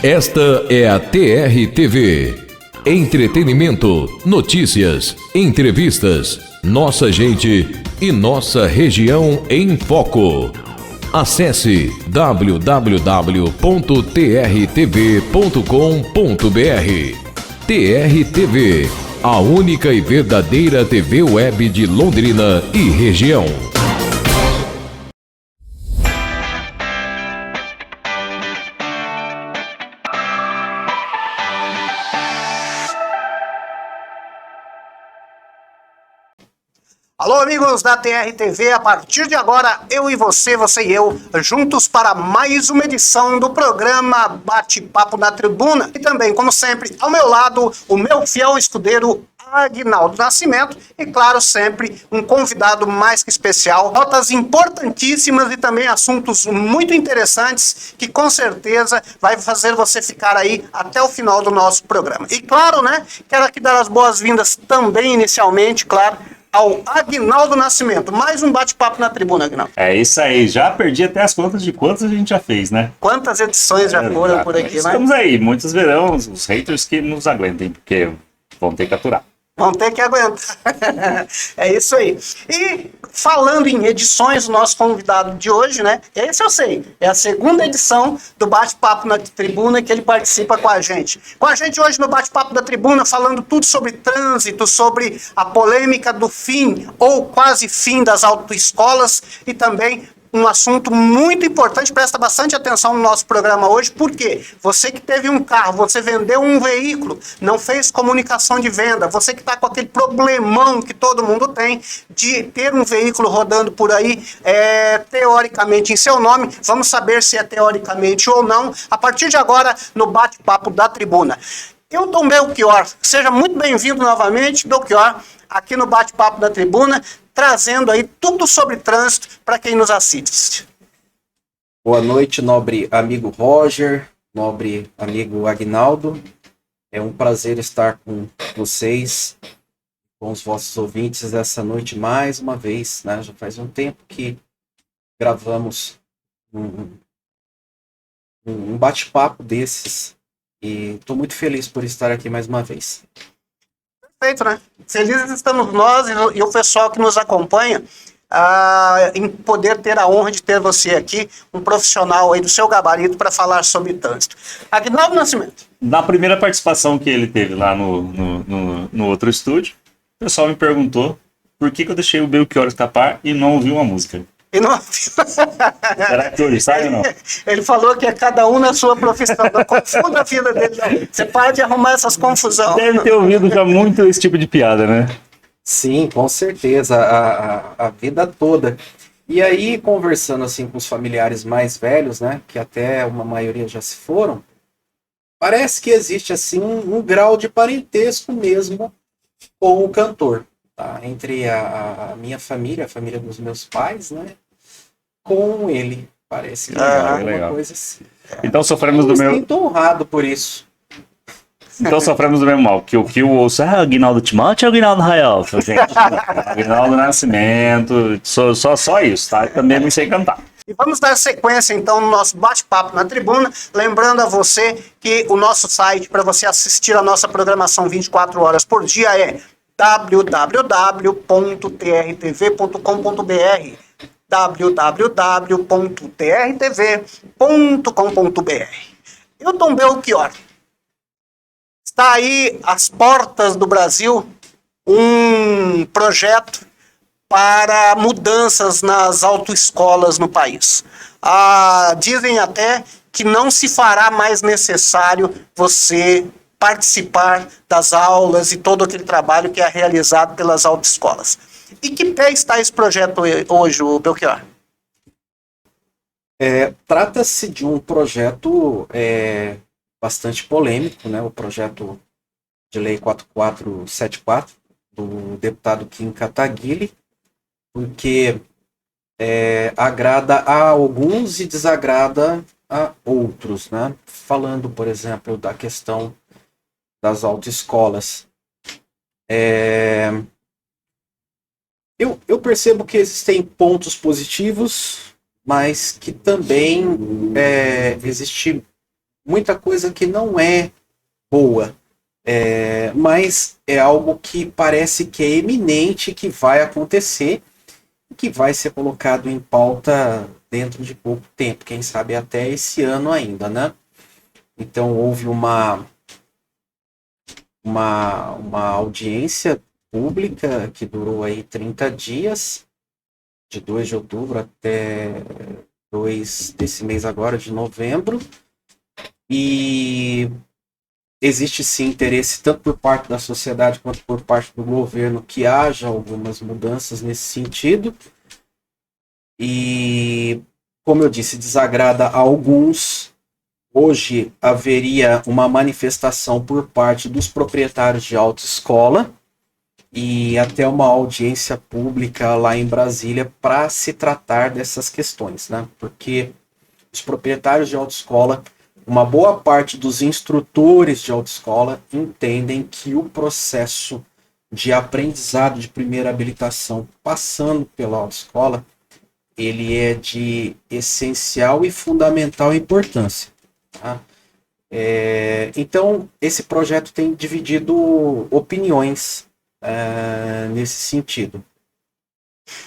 Esta é a TR-TV. Entretenimento, notícias, entrevistas, nossa gente e nossa região em foco. Acesse www.trtv.com.br. TR-TV, a única e verdadeira TV web de Londrina e região. Alô, amigos da TR-TV, a partir de agora, eu e você e eu, juntos para mais uma edição do programa Bate-Papo na Tribuna. E também, como sempre, ao meu lado, o meu fiel escudeiro, Aguinaldo Nascimento, e claro, sempre um convidado mais que especial, notas importantíssimas e também assuntos muito interessantes que com certeza vai fazer você ficar aí até o final do nosso programa. E claro, né, quero aqui dar as boas-vindas também inicialmente, claro, ao Aguinaldo Nascimento. Mais um bate-papo na tribuna, Aguinaldo. É isso aí, já perdi até as contas de quantas a gente já fez, né? Quantas edições já foram por aqui, né? Estamos aí, muitos verão, os haters que nos aguentem, porque vão ter que aturar. Vão ter que aguentar. É isso aí. E falando em edições, o nosso convidado de hoje, né? Esse eu sei. É a segunda edição do Bate-Papo na Tribuna que ele participa com a gente. Com a gente hoje no Bate-Papo da Tribuna, falando tudo sobre trânsito, sobre a polêmica do fim ou quase fim das autoescolas e também um assunto muito importante, presta bastante atenção no nosso programa hoje, porque você que teve um carro, você vendeu um veículo, não fez comunicação de venda, você que está com aquele problemão que todo mundo tem de ter um veículo rodando por aí, teoricamente em seu nome, vamos saber se é teoricamente ou não, a partir de agora no Bate-Papo da Tribuna. Hilton Belchior, seja muito bem-vindo novamente, Belchior, aqui no Bate-Papo da Tribuna, trazendo aí tudo sobre trânsito para quem nos assiste. Boa noite, nobre amigo Roger, nobre amigo Aguinaldo. É um prazer estar com vocês, com os vossos ouvintes essa noite mais uma vez, né? Já faz um tempo que gravamos um bate-papo desses e estou muito feliz por estar aqui mais uma vez. Perfeito, né? Felizes estamos nós e o pessoal que nos acompanha em poder ter a honra de ter você aqui, um profissional aí do seu gabarito para falar sobre trânsito. Aguinaldo Nascimento. Na primeira participação que ele teve lá no outro estúdio, o pessoal me perguntou por que eu deixei o Belchior escapar e não ouvi uma música. E não... Será que hoje sai ou não? Ele falou que é cada um na sua profissão. Não confunda a vida dele, não. Você para de arrumar essas confusões. Deve ter ouvido já muito esse tipo de piada, né? Sim, com certeza, a vida toda. E aí, conversando assim com os familiares mais velhos, né, que até uma maioria já se foram, parece que existe assim um grau de parentesco mesmo com o cantor, tá? Entre a minha família, a família dos meus pais, né, com ele. Parece que é uma coisa assim. Então sofremos do Eu meu... me sinto honrado por isso. Então sofremos do mesmo mal, que o que eu ouço é Aguinaldo Timóteo ou Aguinaldo Raiol? Gente, Aguinaldo Nascimento, só isso, tá? Eu também não sei cantar. E vamos dar sequência então no nosso bate-papo na tribuna, lembrando a você que o nosso site para você assistir a nossa programação 24 horas por dia é www.trtv.com.br www.trtv.com.br. Hilton Belchior, está aí às portas do Brasil um projeto para mudanças nas autoescolas no país. Dizem até que não se fará mais necessário você participar das aulas e todo aquele trabalho que é realizado pelas autoescolas. E que pé está esse projeto hoje, Belchior? Trata-se de um projeto bastante polêmico, né? O projeto de lei 4474 do deputado Kim Kataguiri, porque agrada a alguns e desagrada a outros, né? Falando, por exemplo, da questão das autoescolas. Eu percebo que existem pontos positivos, mas que também existe muita coisa que não é boa, mas é algo que parece que é eminente, que vai acontecer, que vai ser colocado em pauta dentro de pouco tempo, quem sabe até esse ano ainda, né? Então houve uma audiência pública que durou aí 30 dias, de 2 de outubro até 2 desse mês agora, de novembro, e existe sim interesse, tanto por parte da sociedade quanto por parte do governo, que haja algumas mudanças nesse sentido. E, como eu disse, desagrada a alguns. Hoje haveria uma manifestação por parte dos proprietários de autoescola e até uma audiência pública lá em Brasília para se tratar dessas questões, né? Porque os proprietários de autoescola, uma boa parte dos instrutores de autoescola entendem que o processo de aprendizado de primeira habilitação passando pela autoescola, ele é de essencial e fundamental importância. Tá? Então, esse projeto tem dividido opiniões nesse sentido.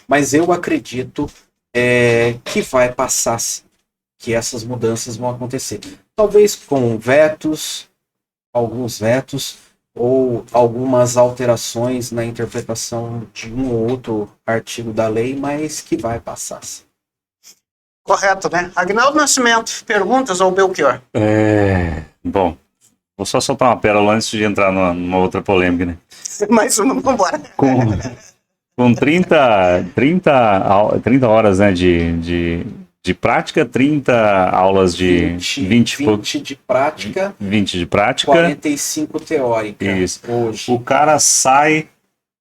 Mas eu acredito que vai passar, sim, que essas mudanças vão acontecer. Talvez com vetos, alguns vetos, ou algumas alterações na interpretação de um ou outro artigo da lei, mas que vai passar, sim. Correto, né? Agnaldo Nascimento, perguntas ao Belchior? Bom, vou só soltar uma pérola antes de entrar numa outra polêmica, né? Mais uma, vamos embora. Com 30 horas, né, de prática, 30 aulas de 20 de prática, 20 de prática, 45 teórica. Isso. Hoje. O cara sai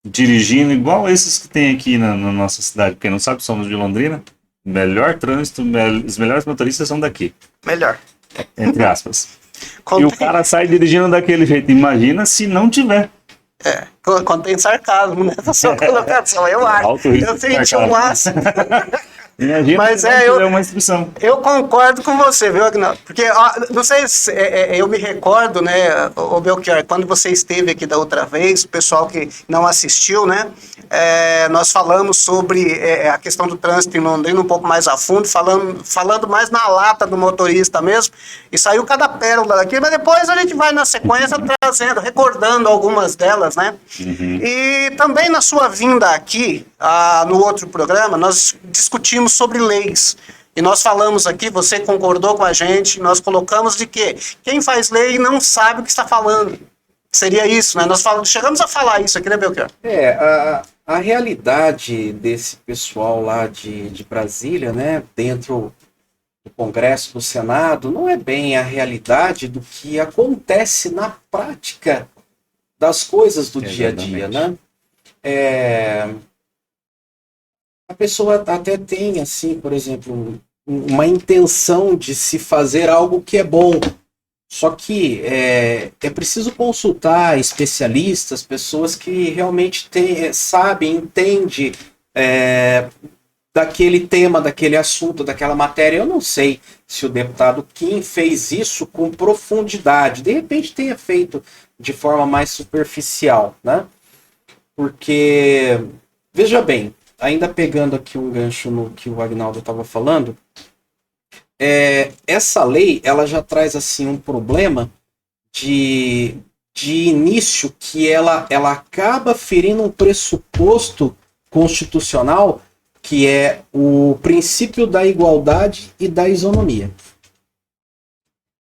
dirigindo igual esses que tem aqui na nossa cidade. Quem não sabe, somos de Londrina. Melhor trânsito, os melhores motoristas são daqui. Melhor. Entre aspas. E o cara sai dirigindo daquele jeito. Imagina se não tiver. Contém sarcasmo nessa sua colocação, eu acho. Eu senti um laço. Imagina, mas uma instrução. Eu concordo com você, viu, Agnaldo? Porque, não sei se eu me recordo, né, o Belchior, quando você esteve aqui da outra vez, o pessoal que não assistiu, né, nós falamos sobre a questão do trânsito em Londrina um pouco mais a fundo, falando mais na lata do motorista mesmo, e saiu cada pérola daqui, mas depois a gente vai na sequência trazendo, recordando algumas delas, né? Uhum. E também na sua vinda aqui, no outro programa, nós discutimos sobre leis. E nós falamos aqui, você concordou com a gente, nós colocamos de que quem faz lei não sabe o que está falando. Seria isso, né? Nós chegamos a falar isso aqui, né, Belchior? A realidade desse pessoal lá de Brasília, né, dentro do Congresso, do Senado, não é bem a realidade do que acontece na prática das coisas do dia a dia, né? A pessoa até tem, assim, por exemplo, uma intenção de se fazer algo que é bom, só que é preciso consultar especialistas, pessoas que realmente sabem, entendem daquele tema, daquele assunto, daquela matéria. Eu não sei se o deputado Kim fez isso com profundidade, de repente tenha feito de forma mais superficial, né? Porque, veja bem, ainda pegando aqui um gancho no que o Agnaldo estava falando, essa lei ela já traz assim um problema de início, que ela acaba ferindo um pressuposto constitucional, que é o princípio da igualdade e da isonomia.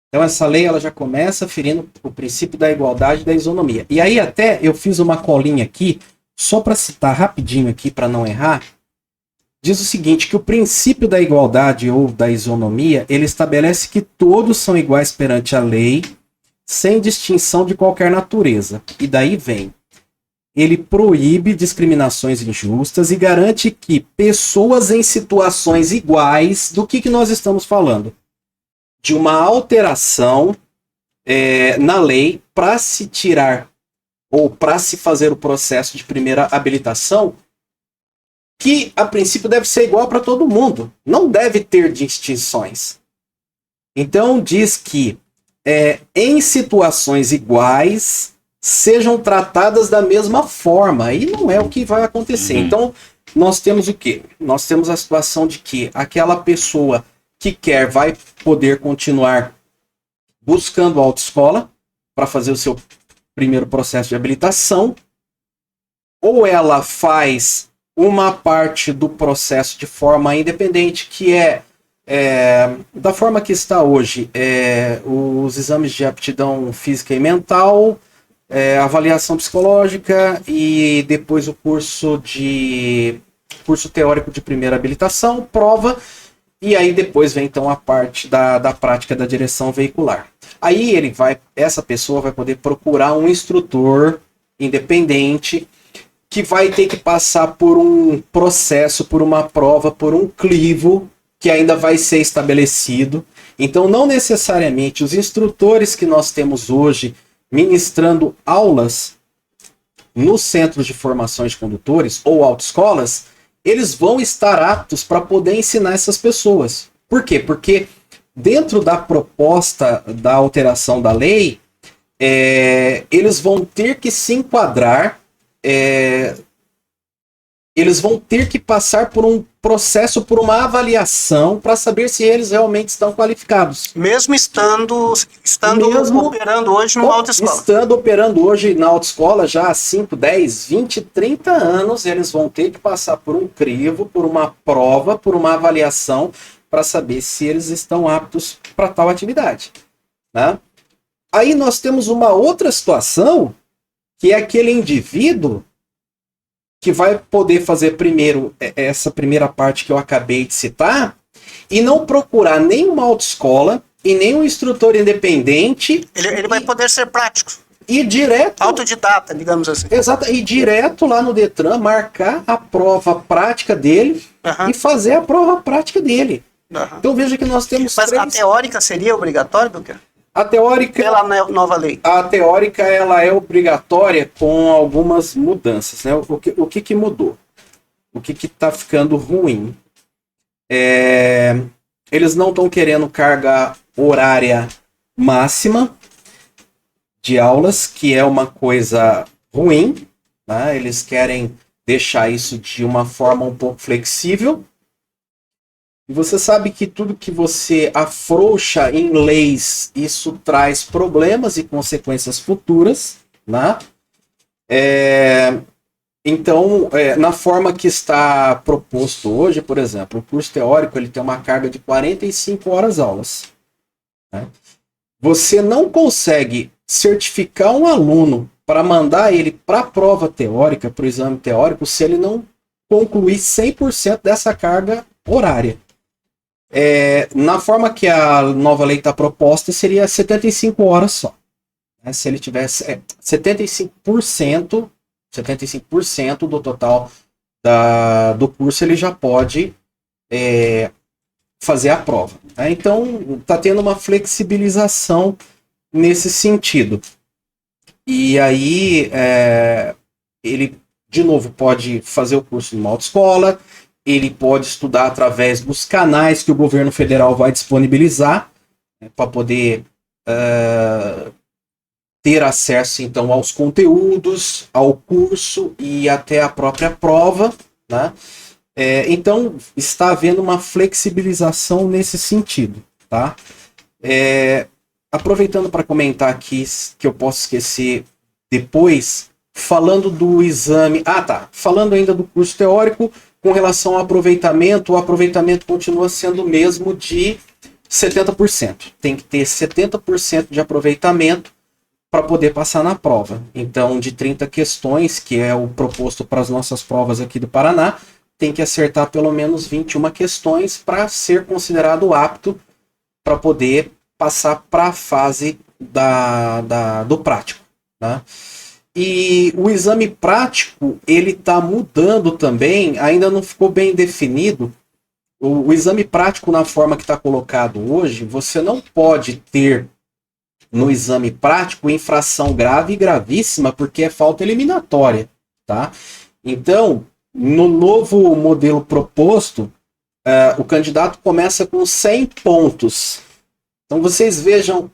Então essa lei ela já começa ferindo o princípio da igualdade e da isonomia. E aí até eu fiz uma colinha aqui, só para citar rapidinho aqui, para não errar, diz o seguinte, que o princípio da igualdade ou da isonomia, ele estabelece que todos são iguais perante a lei, sem distinção de qualquer natureza. E daí vem, ele proíbe discriminações injustas e garante que pessoas em situações iguais, do que nós estamos falando? De uma alteração na lei para se tirar ou para se fazer o processo de primeira habilitação, que a princípio deve ser igual para todo mundo, não deve ter distinções. Então diz que em situações iguais, sejam tratadas da mesma forma. E não é o que vai acontecer. Então, nós temos o quê? Nós temos a situação de que aquela pessoa que quer vai poder continuar buscando a autoescola para fazer o seu primeiro processo de habilitação, ou ela faz uma parte do processo de forma independente, que da forma que está hoje, os exames de aptidão física e mental, avaliação psicológica e depois o curso teórico de primeira habilitação, prova, e aí depois vem então a parte da prática da direção veicular. Aí essa pessoa vai poder procurar um instrutor independente que vai ter que passar por um processo, por uma prova, por um crivo que ainda vai ser estabelecido. Então, não necessariamente os instrutores que nós temos hoje ministrando aulas nos centros de formação de condutores ou autoescolas, eles vão estar aptos para poder ensinar essas pessoas. Por quê? Porque dentro da proposta da alteração da lei, eles vão ter que se enquadrar, eles vão ter que passar por um processo, por uma avaliação, para saber se eles realmente estão qualificados. Mesmo estando operando hoje numa autoescola. Estando operando hoje na autoescola já há 5, 10, 20, 30 anos, eles vão ter que passar por um crivo, por uma prova, por uma avaliação, para saber se eles estão aptos para tal atividade. Né? Aí nós temos uma outra situação, que é aquele indivíduo que vai poder fazer primeiro essa primeira parte que eu acabei de citar e não procurar nenhuma autoescola e nenhum instrutor independente. Ele vai poder ser prático. E direto... Autodidata, digamos assim. Exato, e direto lá no Detran, marcar a prova prática dele e fazer a prova prática dele. Então veja que nós temos Mas a teórica seria obrigatória, Duque? A teórica... Pela nova lei. A teórica, ela é obrigatória com algumas mudanças, né? O que mudou? O que está ficando ruim? Eles não estão querendo carga horária máxima de aulas, que é uma coisa ruim, né? Eles querem deixar isso de uma forma um pouco flexível. E você sabe que tudo que você afrouxa em leis, isso traz problemas e consequências futuras, né? Então, na forma que está proposto hoje, por exemplo, o curso teórico ele tem uma carga de 45 horas aulas. Né? Você não consegue certificar um aluno para mandar ele para a prova teórica, para o exame teórico, se ele não concluir 100% dessa carga horária. Na forma que a nova lei está proposta, seria 75 horas só. Né? Se ele tivesse 75% do total do curso, ele já pode fazer a prova. Né? Então, está tendo uma flexibilização nesse sentido. E aí, ele, de novo, pode fazer o curso em uma autoescola, ele pode estudar através dos canais que o governo federal vai disponibilizar, né, para poder ter acesso, então, aos conteúdos, ao curso e até a própria prova. Né? Então, está havendo uma flexibilização nesse sentido. Tá? Aproveitando para comentar aqui, que eu posso esquecer depois, falando do exame... falando ainda do curso teórico, com relação ao aproveitamento, o aproveitamento continua sendo o mesmo de 70%. Tem que ter 70% de aproveitamento para poder passar na prova. Então, de 30 questões, que é o proposto para as nossas provas aqui do Paraná, tem que acertar pelo menos 21 questões para ser considerado apto para poder passar para a fase do prático. Né? E o exame prático, ele está mudando também, ainda não ficou bem definido. O exame prático, na forma que está colocado hoje, você não pode ter no exame prático infração grave e gravíssima, porque é falta eliminatória. Tá? Então, no novo modelo proposto, o candidato começa com 100 pontos. Então vocês vejam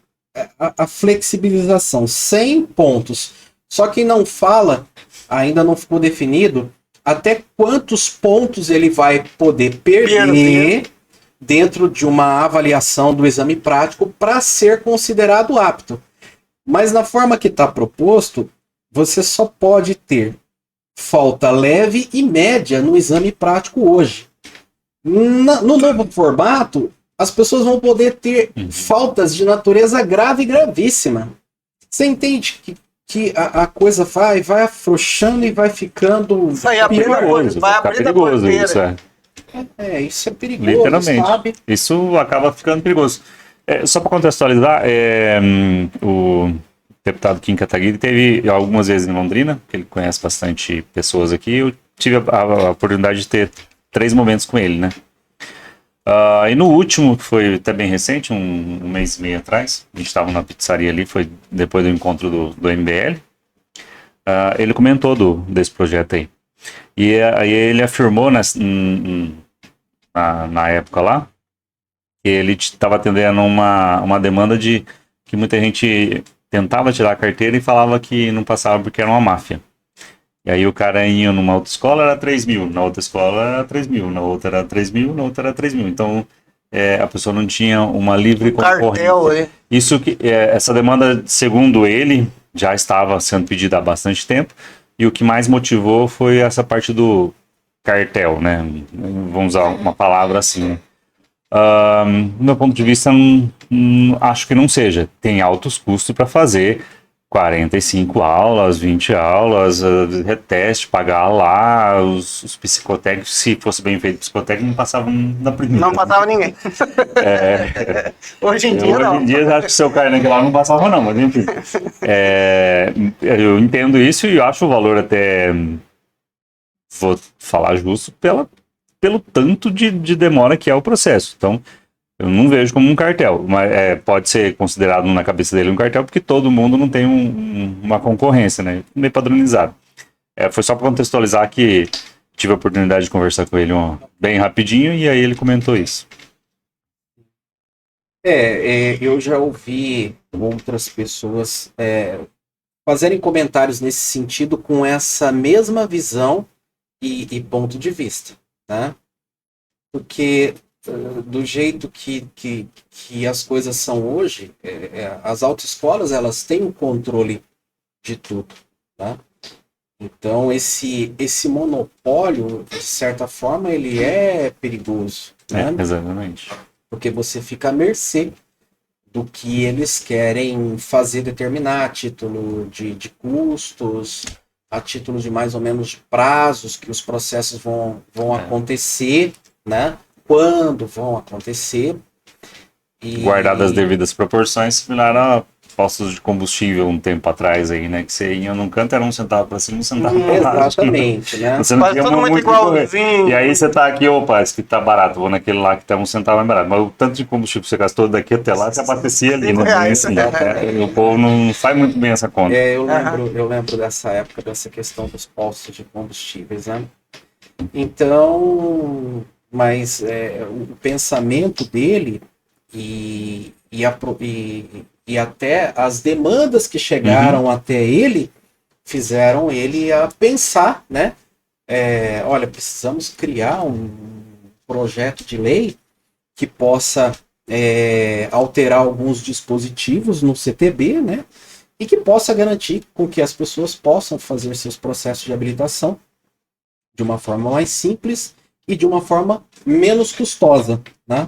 a flexibilização, 100 pontos. Só que não fala, ainda não ficou definido, até quantos pontos ele vai poder perder dentro de uma avaliação do exame prático para ser considerado apto. Mas na forma que está proposto, você só pode ter falta leve e média no exame prático hoje. No novo formato, as pessoas vão poder ter faltas de natureza grave e gravíssima. Você entende que a coisa vai afrouxando e vai ficando Vai abrir perigoso, vai ficar abrir da perigoso porteira. isso, Isso é perigoso, literalmente. sabe? Isso acaba ficando perigoso. Só para contextualizar, o deputado Kim Kataguiri teve algumas vezes em Londrina, que ele conhece bastante pessoas aqui. Eu tive a oportunidade de ter 3 momentos com ele, né? E no último, que foi até bem recente, um mês e meio atrás, a gente estava na pizzaria ali, foi depois do encontro do MBL, ele comentou desse projeto aí. E aí ele afirmou na época lá, que ele estava atendendo uma demanda de que muita gente tentava tirar a carteira e falava que não passava porque era uma máfia. E aí o cara ia numa autoescola, era 3 mil, na outra escola era 3 mil, na outra era 3 mil, na outra era 3 mil. Então a pessoa não tinha uma livre concorrência. Isso essa demanda, segundo ele, já estava sendo pedida há bastante tempo, e o que mais motivou foi essa parte do cartel, né? Vamos usar uma palavra assim. Do meu ponto de vista, acho que não seja. Tem altos custos para fazer 45 aulas, 20 aulas, reteste, pagar lá, os psicotécnicos, se fosse bem feito psicotécnico, não passavam na primeira. Não passava ninguém. Hoje em dia, não. Hoje em dia, acho que se eu cair naquele lá não passava não, mas enfim. Eu entendo isso e acho o valor até, vou falar justo, pelo tanto de demora que é o processo. Então, eu não vejo como um cartel, mas pode ser considerado na cabeça dele um cartel, porque todo mundo não tem uma concorrência, né? Meio padronizado. Foi só para contextualizar que tive a oportunidade de conversar com ele bem rapidinho, e aí ele comentou isso. Eu já ouvi outras pessoas fazerem comentários nesse sentido com essa mesma visão e ponto de vista, né? Porque do jeito que as coisas são hoje, as autoescolas, elas têm o controle de tudo, tá? Então esse monopólio, de certa forma, ele é perigoso, né? Exatamente. Porque você fica à mercê do que eles querem fazer, determinar a título de custos, a título de mais ou menos de prazos que os processos vão acontecer, né? Quando vão acontecer. Guardadas as devidas proporções, similar a postos de combustível um tempo atrás aí, né? Que você ia num canto, era 1 centavo para cima, 1 centavo para baixo. Exatamente, né? Você não tinha tudo muito igualzinho. E aí você tá aqui, opa, esse que tá barato, vou naquele lá que tá 1 centavo mais barato. Mas o tanto de combustível que você gastou daqui até lá, você abastecia ali, né? Assim, o povo não faz muito bem essa conta. Eu lembro dessa época, dessa questão dos postos de combustíveis, né? Então, mas o pensamento dele e até as demandas que chegaram até ele fizeram ele a pensar, né? Olha, precisamos criar um projeto de lei que possa alterar alguns dispositivos no CTB, né? E que possa garantir com que as pessoas possam fazer seus processos de habilitação de uma forma mais simples e de uma forma menos custosa, né?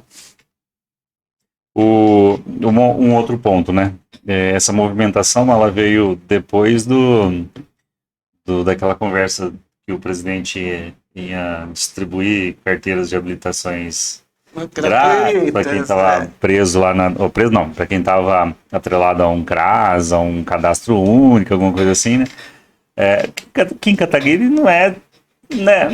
Um outro ponto, né? Essa movimentação, ela veio depois daquela conversa que o presidente ia distribuir carteiras de habilitações grátis para quem estava preso lá para quem estava atrelado a um CRAS, a um cadastro único, alguma coisa assim, né? Kim Kataguiri não é, né?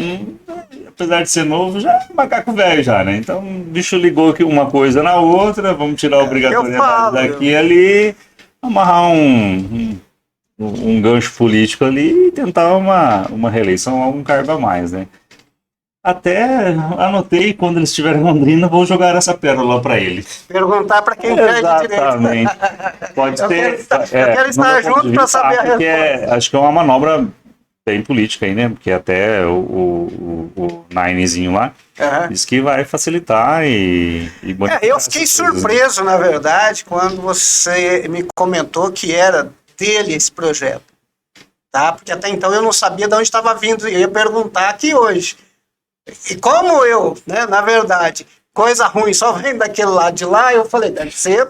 Apesar de ser novo, já é macaco velho já, né? Então o bicho ligou aqui uma coisa na outra, vamos tirar a obrigatoriedade daqui e ali, amarrar um gancho político ali e tentar uma reeleição, algum cargo a mais, né? Até anotei, quando eles estiverem em Londrina, vou jogar essa pérola para ele. Perguntar para quem quer de direito. Exatamente. Pode Eu ser. quero estar junto para saber a resposta. Acho que é uma manobra bem política aí, né? Porque até o Ninezinho lá Aham. diz que vai facilitar e Eu fiquei surpreso, na verdade, quando você me comentou que era dele esse projeto. Tá? Porque até então eu não sabia de onde estava vindo. Eu ia perguntar aqui hoje. E como eu, né, na verdade, coisa ruim só vem daquele lado de lá, eu falei, deve ser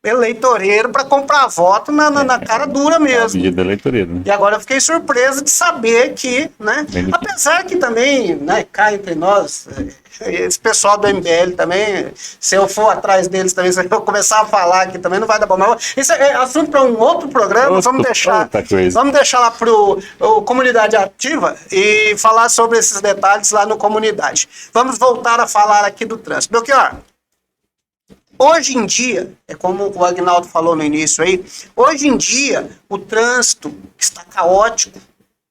eleitoreiro para comprar voto na cara dura mesmo. Medida eleitoreira, né? E agora eu fiquei surpreso de saber que, né, apesar que também, né, cá entre nós, esse pessoal do MBL também, se eu for atrás deles também, se eu começar a falar aqui também, não vai dar bom. Mas isso é assunto para um outro programa, vamos deixar lá para o Comunidade Ativa e falar sobre esses detalhes lá no Comunidade. Vamos voltar a falar aqui do trânsito. Belchior, hoje em dia, é como o Agnaldo falou no início aí, hoje em dia o trânsito está caótico,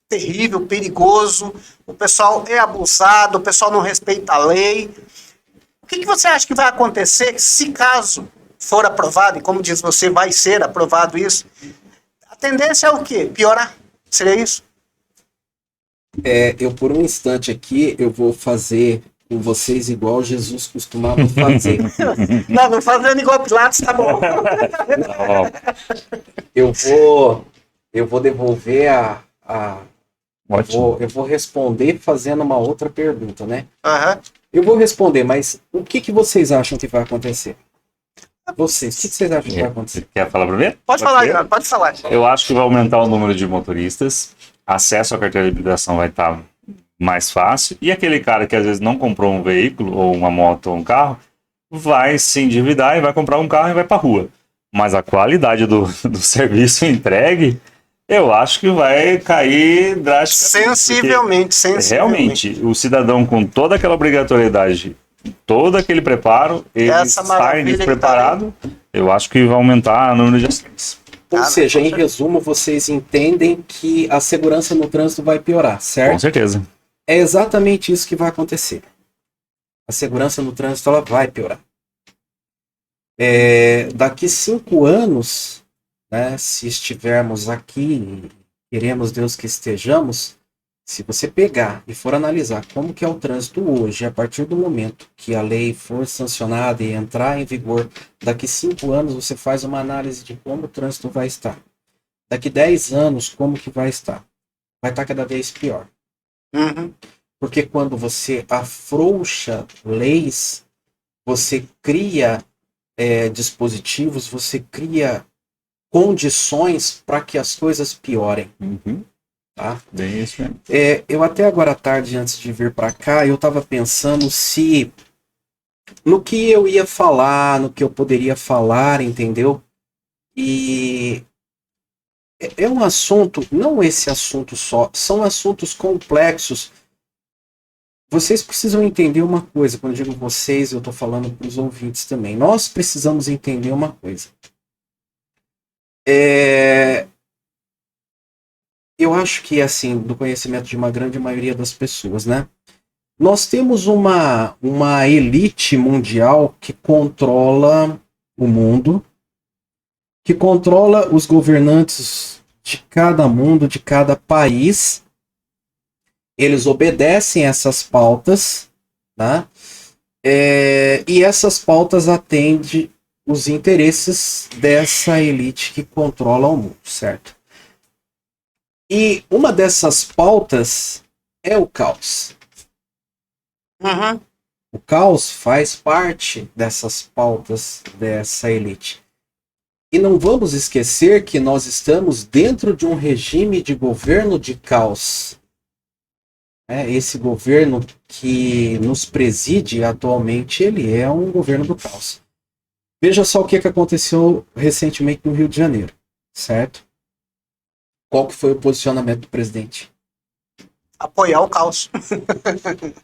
terrível, perigoso, o pessoal é abusado, o pessoal não respeita a lei. O que você acha que vai acontecer se caso for aprovado, e como diz você, vai ser aprovado isso? A tendência é o quê? Piorar? Seria isso? Eu por um instante aqui, eu vou fazer com vocês igual Jesus costumava fazer. Não fazendo igual Pilatos, tá bom. Eu vou devolver eu vou responder fazendo uma outra pergunta, né? Aham. Eu vou responder, mas o que vocês acham que vai acontecer? Vocês, o que vocês acham que vai acontecer? Quer falar primeiro? Pode falar, Leandro, pode falar. Eu acho que vai aumentar o número de motoristas, acesso à carteira de habilitação vai estar mais fácil, e aquele cara que às vezes não comprou um veículo, ou uma moto, ou um carro, vai se endividar e vai comprar um carro e vai para rua. Mas a qualidade do serviço entregue, eu acho que vai cair drasticamente. Sensivelmente. Realmente, o cidadão com toda aquela obrigatoriedade, todo aquele preparo, ele sai despreparado, eu acho que vai aumentar o número de acidentes. Ou seja, em resumo, vocês entendem que a segurança no trânsito vai piorar, certo? Com certeza. É exatamente isso que vai acontecer. A segurança no trânsito ela vai piorar. Daqui 5 anos, né, se estivermos aqui, queremos Deus que estejamos, se você pegar e for analisar como que é o trânsito hoje, a partir do momento que a lei for sancionada e entrar em vigor, daqui 5 anos você faz uma análise de como o trânsito vai estar. Daqui 10 anos, como que vai estar? Vai estar cada vez pior. Uhum. Porque quando você afrouxa leis, você cria dispositivos, você cria condições para que as coisas piorem. Uhum. Tá? Bem isso mesmo. Eu até agora à tarde, antes de vir para cá, eu estava pensando no que eu ia falar, no que eu poderia falar, entendeu? E é um assunto, não esse assunto só, são assuntos complexos. Vocês precisam entender uma coisa, quando eu digo vocês, eu estou falando para os ouvintes também. Nós precisamos entender uma coisa. Eu acho que, assim, do conhecimento de uma grande maioria das pessoas, né? Nós temos uma elite mundial que controla o mundo, que controla os governantes de cada mundo, de cada país. Eles obedecem essas pautas, tá? E essas pautas atendem os interesses dessa elite que controla o mundo, certo? E uma dessas pautas é o caos. Uhum. O caos faz parte dessas pautas dessa elite. E não vamos esquecer que nós estamos dentro de um regime de governo de caos. Esse governo que nos preside atualmente, ele é um governo do caos. Veja só o que aconteceu recentemente no Rio de Janeiro, certo? Qual que foi o posicionamento do presidente? Apoiar o caos.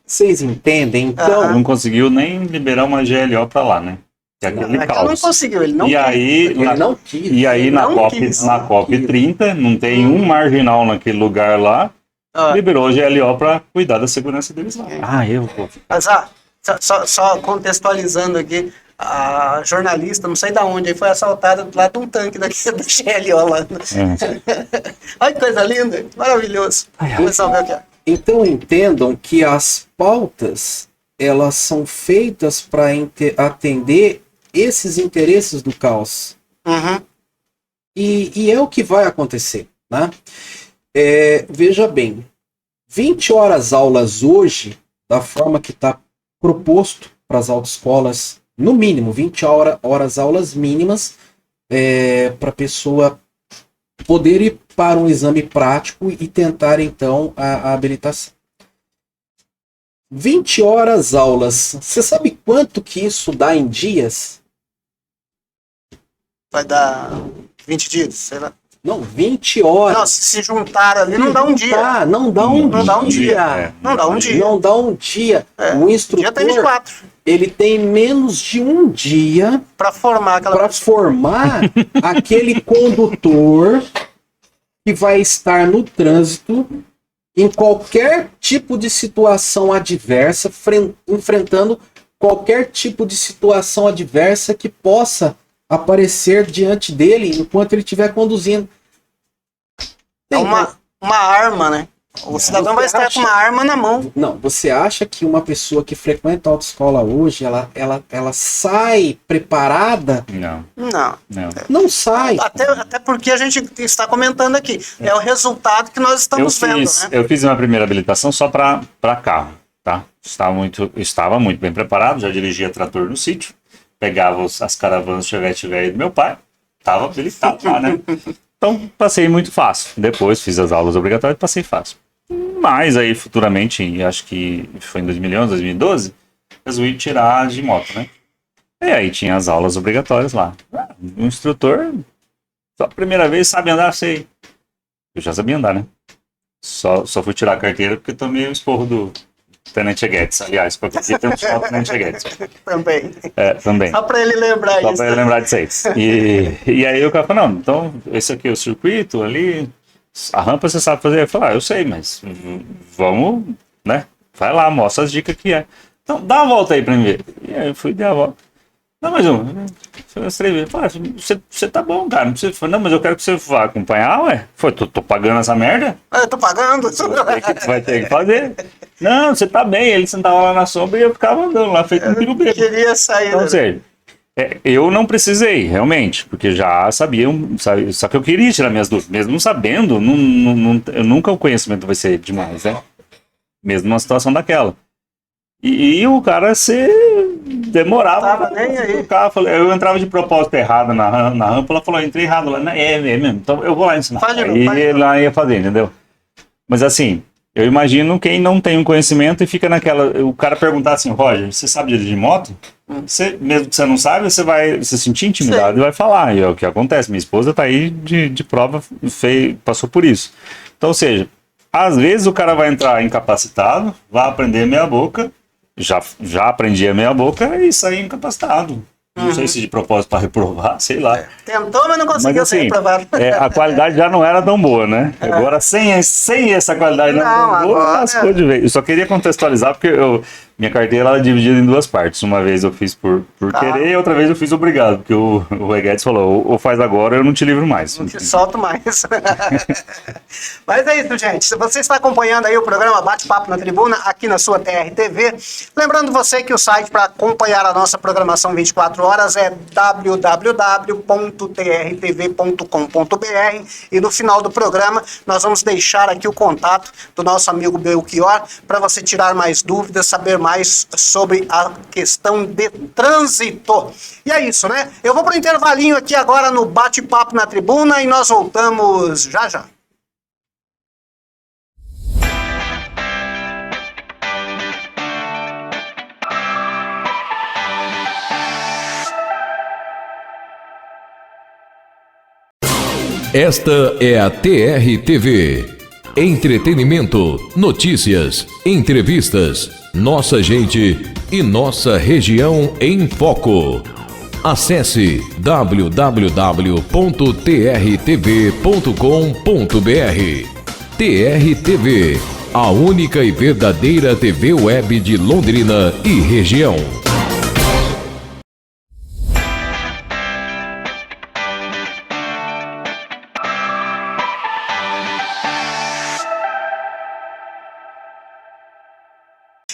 Vocês entendem? Então, Não conseguiu nem liberar uma GLO para lá, né? Que é aquele caos. Não conseguiu, ele não E quis. aí, ele não quis. E aí Ele na não quis. COP30, não tem um marginal naquele lugar lá. liberou a GLO para cuidar da segurança deles lá. Mas, só contextualizando aqui, a jornalista, não sei de onde, foi assaltada do lado de um tanque daqui do GLO lá. Olha que coisa linda, maravilhoso. Vamos ver o que é. Então entendam que as pautas, elas são feitas para atender esses interesses do caos. Uhum. E é o que vai acontecer, né? Veja bem, 20 horas aulas hoje, da forma que está proposto para as autoescolas, no mínimo 20 horas aulas mínimas, para a pessoa poder ir para um exame prático e tentar então a habilitação. 20 horas aulas, você sabe quanto que isso dá em dias? Vai dar 20 dias, sei lá. Não, 20 horas. Não, se juntar ali, não dá um dia. Não dá um dia. Não dá um dia. Não dá um dia. O Dia instrutor, tem 24. ele tem menos de um dia Para formar aquela para formar aquele condutor que vai estar no trânsito em qualquer tipo de situação adversa, enfrentando qualquer tipo de situação adversa que possa aparecer diante dele enquanto ele estiver conduzindo. É uma arma, né? O cidadão vai estar com uma arma na mão. Não, você acha que uma pessoa que frequenta a autoescola hoje, ela sai preparada? Não. Não sai. Até porque a gente está comentando aqui. É o resultado que nós estamos vendo, né? Eu fiz uma primeira habilitação só para carro, tá? Estava muito bem preparado, já dirigia trator no sítio, pegava as caravanas Chevette velho do meu pai, estava habilitado lá, né? Então, passei muito fácil. Depois fiz as aulas obrigatórias e passei fácil. Mas aí, futuramente, acho que foi em 2011, 2012, resolvi tirar de moto, né? E aí tinha as aulas obrigatórias lá. O instrutor, só a primeira vez, sabe andar, sei. Eu já sabia andar, né? Só fui tirar a carteira porque tomei o esporro do Tenente Guedes. Aliás, porque aqui tem um só Tenente Guedes. Também. Também. Só para ele lembrar Só isso. para ele lembrar disso aí. E aí o cara falou, não, então esse aqui é o circuito ali, a rampa você sabe fazer? Eu falei, eu sei, mas vamos, né? Vai lá, mostra as dicas que é. Então, dá uma volta aí pra mim ver. E aí eu fui dar a volta. Não, mais uma. Foi umas 3 vezes. Falei, você tá bom, cara. Não precisa. Falei, não, mas eu quero que você vá acompanhar, ué. Foi, tô pagando essa merda? Eu tô pagando. Você vai ter que fazer. Não, você tá bem. Ele sentava lá na sombra e eu ficava andando lá, feito um tiro bêbado. Queria sair. Então, ou seja, eu não precisei, realmente, porque já sabia, só que eu queria tirar minhas dúvidas. Mesmo não sabendo, nunca o conhecimento vai ser demais, né? Mesmo numa situação daquela. E o cara demorava. Tava nem aí. O cara, eu entrava de propósito errado na rampa, ela falou, entrei errado lá. É mesmo, então eu vou lá ensinar. Aí ele lá ia fazer, entendeu? Mas assim, eu imagino quem não tem um conhecimento e fica naquela. O cara perguntar assim, Roger, você sabe dirigir moto? Mesmo que você não saiba, você vai se sentir intimidado e vai falar. E é o que acontece. Minha esposa tá aí de prova, passou por isso. Então, ou seja, às vezes o cara vai entrar incapacitado, vai aprender meia boca, já aprendi a meia boca e sair incapacitado. Não sei se de propósito para reprovar, sei lá. Tentou, mas não conseguiu ser reprovado. A qualidade já não era tão boa, né? Agora, sem essa qualidade não tão boa, lascou de vez. Eu só queria contextualizar, porque minha carteira ela é dividida em 2 partes. Uma vez eu fiz por querer e outra vez eu fiz obrigado, porque o Guedes falou, ou faz agora ou eu não te livro mais. Não te solto mais. Mas é isso, gente. Se você está acompanhando aí o programa Bate-Papo na Tribuna, aqui na sua TRTV, lembrando você que o site para acompanhar a nossa programação 24 horas é www.trtv.com.br e no final do programa nós vamos deixar aqui o contato do nosso amigo Belchior para você tirar mais dúvidas, saber mais sobre a questão de trânsito. E é isso, né? Eu vou para o intervalinho aqui agora no Bate-Papo na Tribuna e nós voltamos já já. Esta é a TRTV. Entretenimento, notícias, entrevistas, nossa gente e nossa região em foco. Acesse www.trtv.com.br. TRTV, a única e verdadeira TV web de Londrina e região.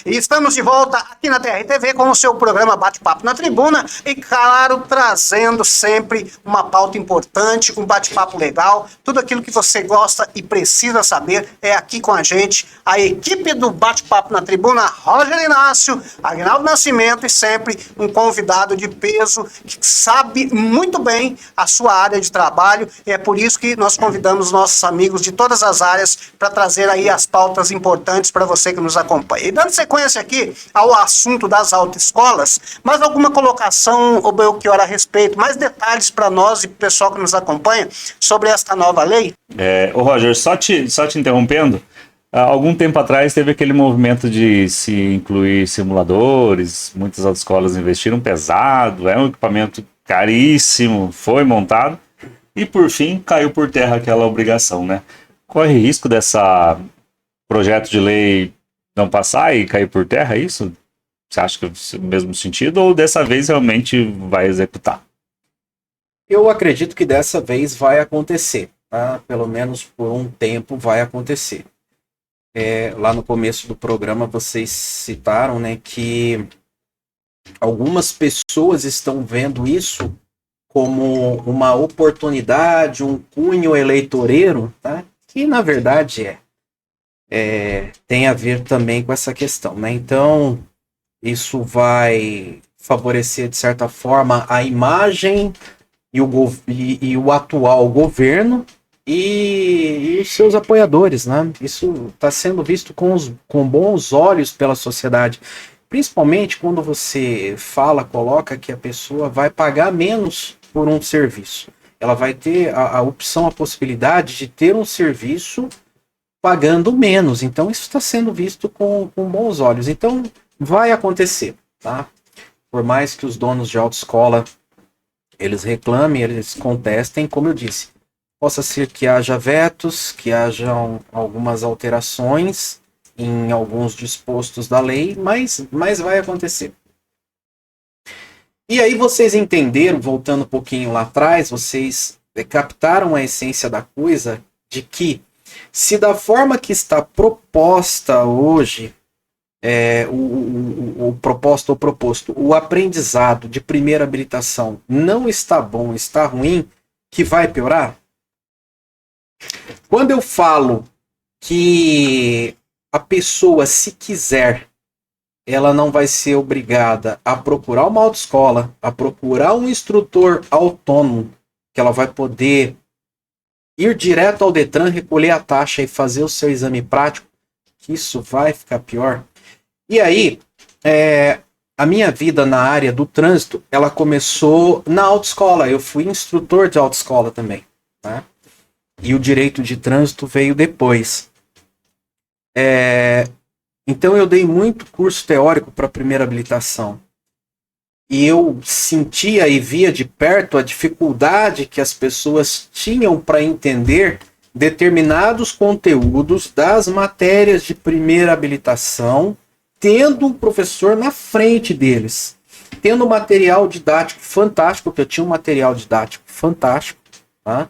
E estamos de volta aqui na TRTV com o seu programa Bate-Papo na Tribuna e, claro, trazendo sempre uma pauta importante, um bate-papo legal. Tudo aquilo que você gosta e precisa saber é aqui com a gente. A equipe do Bate-Papo na Tribuna, Roger Inácio, Agnaldo Nascimento e sempre um convidado de peso que sabe muito bem a sua área de trabalho. E é por isso que nós convidamos nossos amigos de todas as áreas para trazer aí as pautas importantes para você que nos acompanha. E dando sequência aqui ao assunto das autoescolas, mais alguma colocação, ou Belchior, a respeito, mais detalhes para nós e para o pessoal que nos acompanha sobre esta nova lei? Ô Roger, só te interrompendo, há algum tempo atrás teve aquele movimento de se incluir simuladores, muitas autoescolas investiram pesado, é um equipamento caríssimo, foi montado, e por fim caiu por terra aquela obrigação, né? Corre risco dessa projeto de lei não passar e cair por terra, é isso? Você acha que é o mesmo sentido ou dessa vez realmente vai executar? Eu acredito que dessa vez vai acontecer, tá? Pelo menos por um tempo vai acontecer. Lá no começo do programa vocês citaram, né, que algumas pessoas estão vendo isso como uma oportunidade, um cunho eleitoreiro, tá? Que na verdade tem a ver também com essa questão, né? Então, isso vai favorecer, de certa forma, a imagem e o atual governo e os seus apoiadores, né? Isso está sendo visto com bons olhos pela sociedade, principalmente quando você coloca que a pessoa vai pagar menos por um serviço. Ela vai ter a opção, a possibilidade de ter um serviço pagando menos. Então isso está sendo visto com bons olhos. Então vai acontecer, tá? Por mais que os donos de autoescola eles reclamem, eles contestem, como eu disse, possa ser que haja vetos, que hajam algumas alterações em alguns dispostos da lei, mas vai acontecer. E aí vocês entenderam, voltando um pouquinho lá atrás, vocês captaram a essência da coisa, de que se da forma que está proposta hoje, proposto, o aprendizado de primeira habilitação não está bom, está ruim, que vai piorar? Quando eu falo que a pessoa, se quiser, ela não vai ser obrigada a procurar uma autoescola, a procurar um instrutor autônomo, que ela vai poder ir direto ao Detran, recolher a taxa e fazer o seu exame prático, que isso vai ficar pior. E aí, a minha vida na área do trânsito, ela começou na autoescola. Eu fui instrutor de autoescola também, né? E o direito de trânsito veio depois. Então eu dei muito curso teórico para primeira habilitação. E eu sentia e via de perto a dificuldade que as pessoas tinham para entender determinados conteúdos das matérias de primeira habilitação, tendo um professor na frente deles, tendo um material didático fantástico, porque eu tinha um material didático fantástico, tá?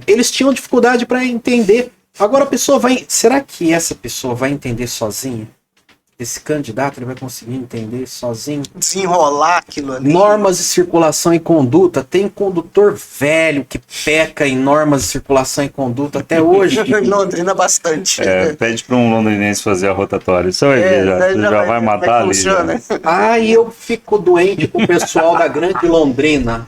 Eles tinham dificuldade para entender. Agora a pessoa será que essa pessoa vai entender sozinha? Esse candidato ele vai conseguir entender sozinho? Desenrolar aquilo ali. Normas de circulação e conduta. Tem condutor velho que peca em normas de circulação e conduta até hoje. Em Londrina bastante. Pede para um londrinense fazer a rotatória. Isso aí, já vai matar ali. E eu fico doente com o pessoal da Grande Londrina.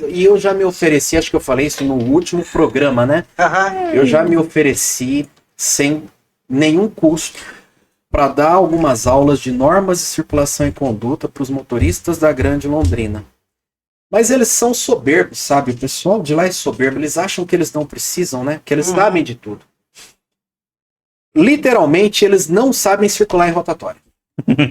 E eu já me ofereci, acho que eu falei isso no último programa, né? Eu já me ofereci sem nenhum custo para dar algumas aulas de normas de circulação e conduta para os motoristas da Grande Londrina. Mas eles são soberbos, sabe? O pessoal de lá é soberbo. Eles acham que eles não precisam, né? Que eles sabem de tudo. Literalmente, eles não sabem circular em rotatória.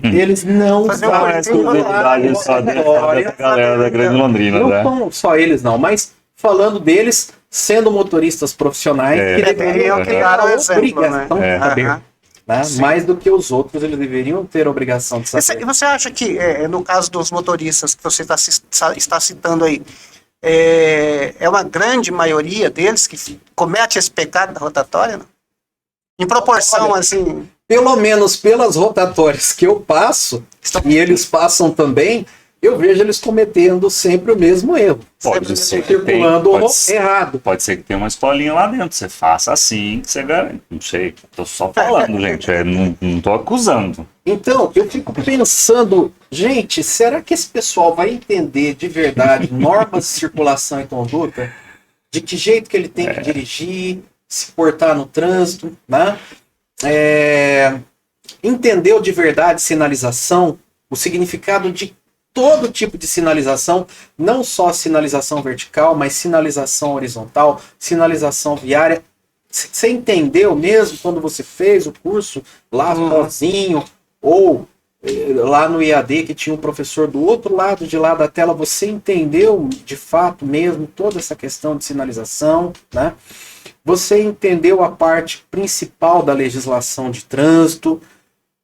Eles não sabem circular em rotatória. Galera da Grande Londrina, não né? são só eles, não. Mas falando deles, sendo motoristas profissionais, que deveriam ter dar o a exemplo, obrigação né? de saber. Aham. Né? Sim. Mais do que os outros, eles deveriam ter a obrigação de E saber. você acha que, no caso dos motoristas que você está citando aí, é uma grande maioria deles que comete esse pecado da rotatória? Não? Em proporção, Olha, assim... Pelo menos pelas rotatórias que eu passo, e eles passam também, eu vejo eles cometendo sempre o mesmo erro. Pode ser que circulando pode errado. Pode ser que tenha uma escolinha lá dentro. Você faça assim, você garante. Não sei, tô só falando, gente. Não tô acusando. Então, eu fico pensando, gente, será que esse pessoal vai entender de verdade normas de circulação e conduta? De que jeito que ele tem que dirigir, se portar no trânsito, né? Entendeu de verdade sinalização, o significado de todo tipo de sinalização, não só sinalização vertical, mas sinalização horizontal, sinalização viária. Você entendeu mesmo quando você fez o curso lá sozinho, ou lá no IAD que tinha um professor do outro lado de lá da tela, você entendeu de fato mesmo toda essa questão de sinalização, né? Você entendeu a parte principal da legislação de trânsito,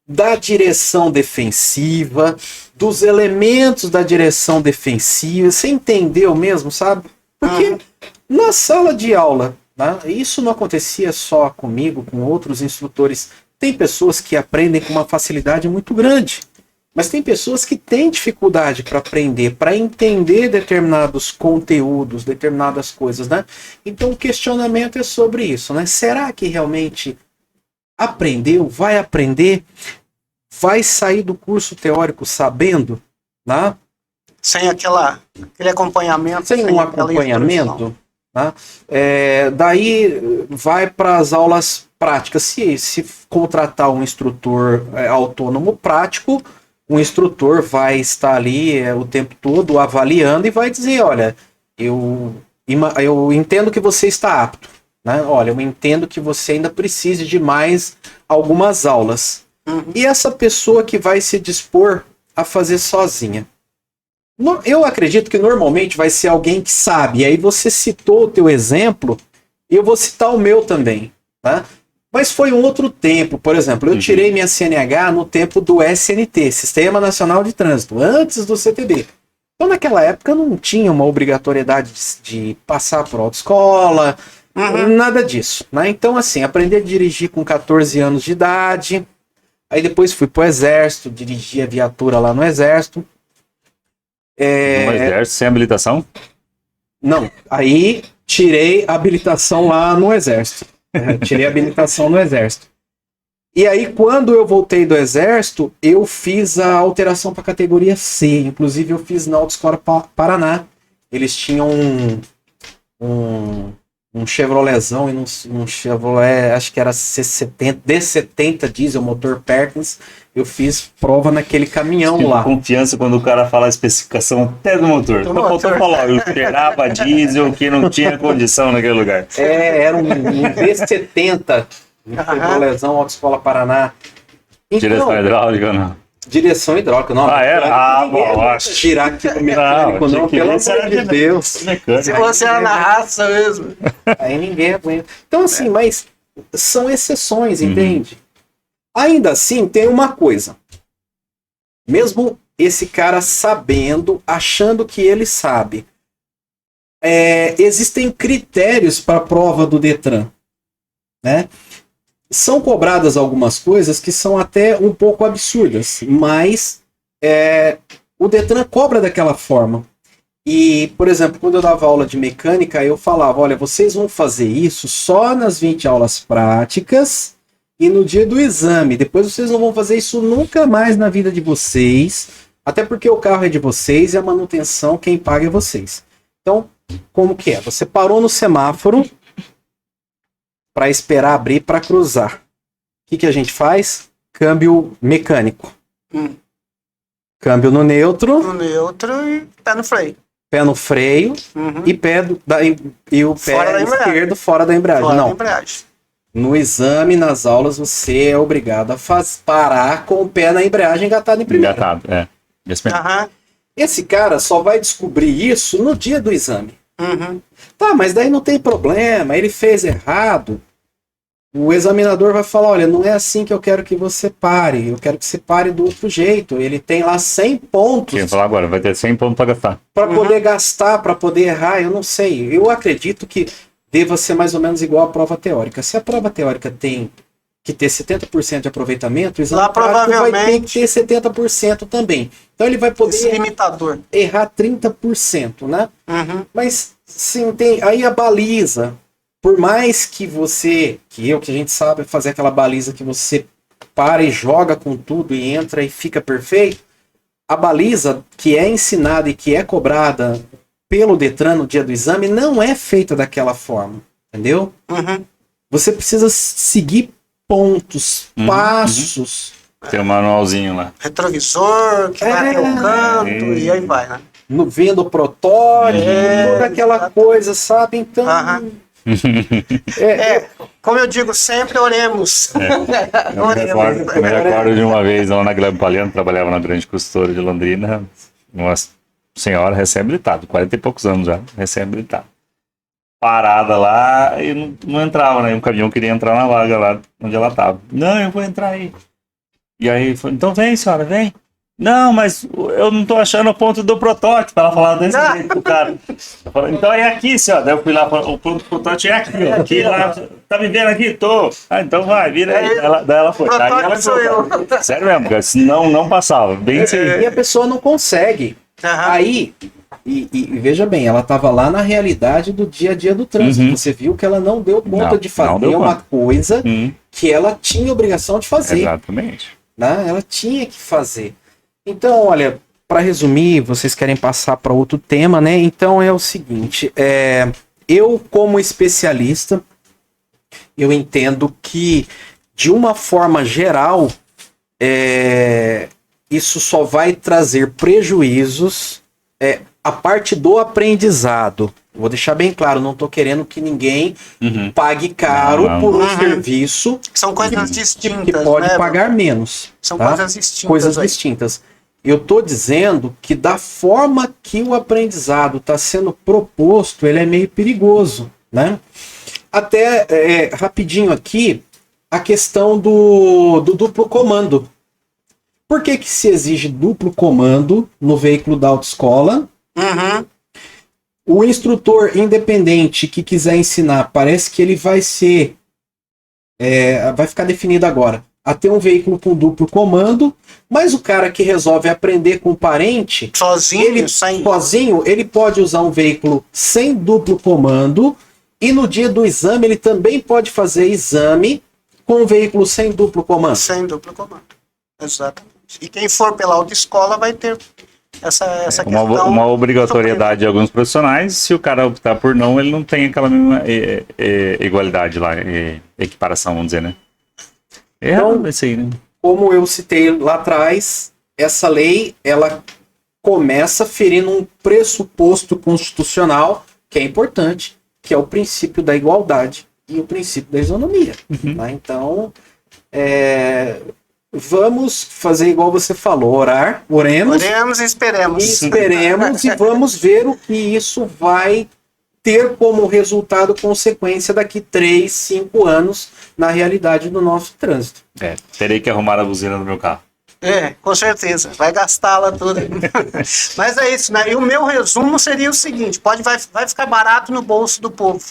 da direção defensiva, dos elementos da direção defensiva, você entendeu mesmo, sabe? Porque na sala de aula, né, isso não acontecia só comigo, com outros instrutores. Tem pessoas que aprendem com uma facilidade muito grande, mas tem pessoas que têm dificuldade para aprender, para entender determinados conteúdos, determinadas coisas, né? Então o questionamento é sobre isso, né? Será que realmente aprendeu, vai aprender, vai sair do curso teórico sabendo, né? Sem aquele acompanhamento. Sem um acompanhamento, né? Daí vai para as aulas práticas. Se contratar um instrutor autônomo prático, um instrutor vai estar ali o tempo todo avaliando e vai dizer, olha, eu entendo que você está apto, né? Olha, eu entendo que você ainda precise de mais algumas aulas. E essa pessoa que vai se dispor a fazer sozinha? Eu acredito que normalmente vai ser alguém que sabe. E aí você citou o teu exemplo, e eu vou citar o meu também, tá? Mas foi um outro tempo. Por exemplo, eu tirei minha CNH no tempo do SNT, Sistema Nacional de Trânsito, antes do CTB. Então naquela época não tinha uma obrigatoriedade de passar por autoescola, nada disso, né? Então assim, aprendi a dirigir com 14 anos de idade. Aí depois fui pro exército, dirigi a viatura lá no exército. No exército, sem habilitação? Não, aí tirei a habilitação lá no exército. Tirei a habilitação no exército. E aí quando eu voltei do exército, eu fiz a alteração para categoria C. Inclusive eu fiz na Autoescola Paraná. Eles tinham um Chevroletzão e um Chevrolet, acho que era C70, D70 diesel, motor Perkins. Eu fiz prova naquele caminhão lá. Confiança quando o cara fala a especificação até do motor. Só faltou falar, eu esperava diesel que não tinha condição naquele lugar. Era um D70, um Chevroletzão, Autoescola Paraná. Então, Direção hidráulica ou não? Direção hidráulica, não. Era? Bom, acho. Girar aqui no mecânico, não, pelo amor de Deus. Se você era na raça mesmo. Aí ninguém aguenta. Então, assim, mas são exceções, entende? Ainda assim, tem uma coisa. Mesmo esse cara sabendo, achando que ele sabe, existem critérios para a prova do Detran, né? São cobradas algumas coisas que são até um pouco absurdas, mas o Detran cobra daquela forma. E, por exemplo, quando eu dava aula de mecânica, eu falava, olha, vocês vão fazer isso só nas 20 aulas práticas e no dia do exame. Depois vocês não vão fazer isso nunca mais na vida de vocês, até porque o carro é de vocês e a manutenção quem paga é vocês. Então, como que é? Você parou no semáforo para esperar abrir para cruzar. O que a gente faz? Câmbio mecânico. Câmbio no neutro. No neutro e pé no freio. Pé no freio e o pé esquerdo fora da embreagem. Fora Não. da embreagem. No exame, nas aulas, você é obrigado a parar com o pé na embreagem engatado em primeira. Engatado, Esse mesmo. Esse cara só vai descobrir isso no dia do exame. Uhum. Tá, mas daí não tem problema, ele fez errado. O examinador vai falar, olha, não é assim que eu quero que você pare, eu quero que você pare do outro jeito. Ele tem lá 100 pontos Quem falar agora, vai ter 100 pontos para gastar. para poder gastar, para poder errar, eu não sei. Eu acredito que deva ser mais ou menos igual à prova teórica. Se a prova teórica tem que ter 70% de aproveitamento, o exame Lá prático vai ter provavelmente- que ter 70% também. Então ele vai Esse poder limitador. errar 30%, né? Uhum. Mas sim, tem aí a baliza. Por mais que que a gente sabe fazer aquela baliza que você para e joga com tudo e entra e fica perfeito, a baliza que é ensinada e que é cobrada pelo Detran no dia do exame não é feita daquela forma, entendeu? Uhum. Você precisa seguir pontos, passos. Tem um manualzinho lá. Retrovisor, que vai até o canto, e aí vai, né? Vendo o protótipo, É, toda aquela exato. coisa, sabe? Então, Aham. é, Como eu digo, sempre oremos. Eu me recordo de uma vez lá na Guilherme Palhano, trabalhava na grande costura de Londrina, uma senhora recém-habilitada, 40 e poucos anos já, recém-habilitada. Parada lá e não entrava, né? Um caminhão queria entrar na vaga lá onde ela estava. Não, eu vou entrar aí. E aí, falou, então vem, senhora, vem. Não, mas eu não tô achando o ponto do protótipo. Ela falava desse jeito pro cara. Eu falei, então é aqui, senhora. Daí eu fui lá, o ponto do protótipo é aqui, ó. Aqui, lá. Tá me vendo aqui? Tô. Ah, então vai, vira aí. Daí ela foi. Aí ela Protótipo sou eu. Sério mesmo, cara. Senão não passava. Bem assim. e a pessoa não consegue. Aham. Aí, e veja bem, ela estava lá na realidade do dia a dia do trânsito. Uhum. Você viu que ela não deu conta Não, de não fazer deu uma coisa Hum, que ela tinha obrigação de fazer. exatamente. Né? Ela tinha que fazer. Então, olha, para resumir, vocês querem passar para outro tema, né? Então é o seguinte, eu como especialista, eu entendo que de uma forma geral, isso só vai trazer prejuízos, a parte do aprendizado. Vou deixar bem claro, não estou querendo que ninguém Uhum. pague caro Não. por um Uhum. serviço São coisas distintas, que pode né? pagar menos. São tá? coisas distintas. Coisas aí. distintas. Eu estou dizendo que da forma que o aprendizado está sendo proposto, ele é meio perigoso, né? Até rapidinho aqui, a questão do duplo comando. Por que que se exige duplo comando no veículo da autoescola? Uhum. O instrutor independente que quiser ensinar, parece que ele vai ser, vai ficar definido agora, a ter um veículo com duplo comando, mas o cara que resolve aprender com o parente, Sozinho, sem... sozinho, ele pode usar um veículo sem duplo comando, e no dia do exame ele também pode fazer exame com um veículo sem duplo comando. Sem duplo comando. Exatamente. E quem for pela autoescola vai ter essa questão. Uma obrigatoriedade de alguns profissionais, se o cara optar por não, ele não tem aquela mesma igualdade lá, equiparação, vamos dizer, né? Então, Isso aí, né? Como eu citei lá atrás, essa lei ela começa ferindo um pressuposto constitucional que é importante, que é o princípio da igualdade e o princípio da isonomia. Tá? Então, vamos fazer igual você falou, oremos Oremos e esperemos. e esperemos e vamos ver o que isso vai ter como resultado, consequência daqui 3, 5 anos na realidade do nosso trânsito. Terei que arrumar a buzina do meu carro. Com certeza. Vai gastá-la toda. Mas é isso, né? E o meu resumo seria o seguinte: vai ficar barato no bolso do povo,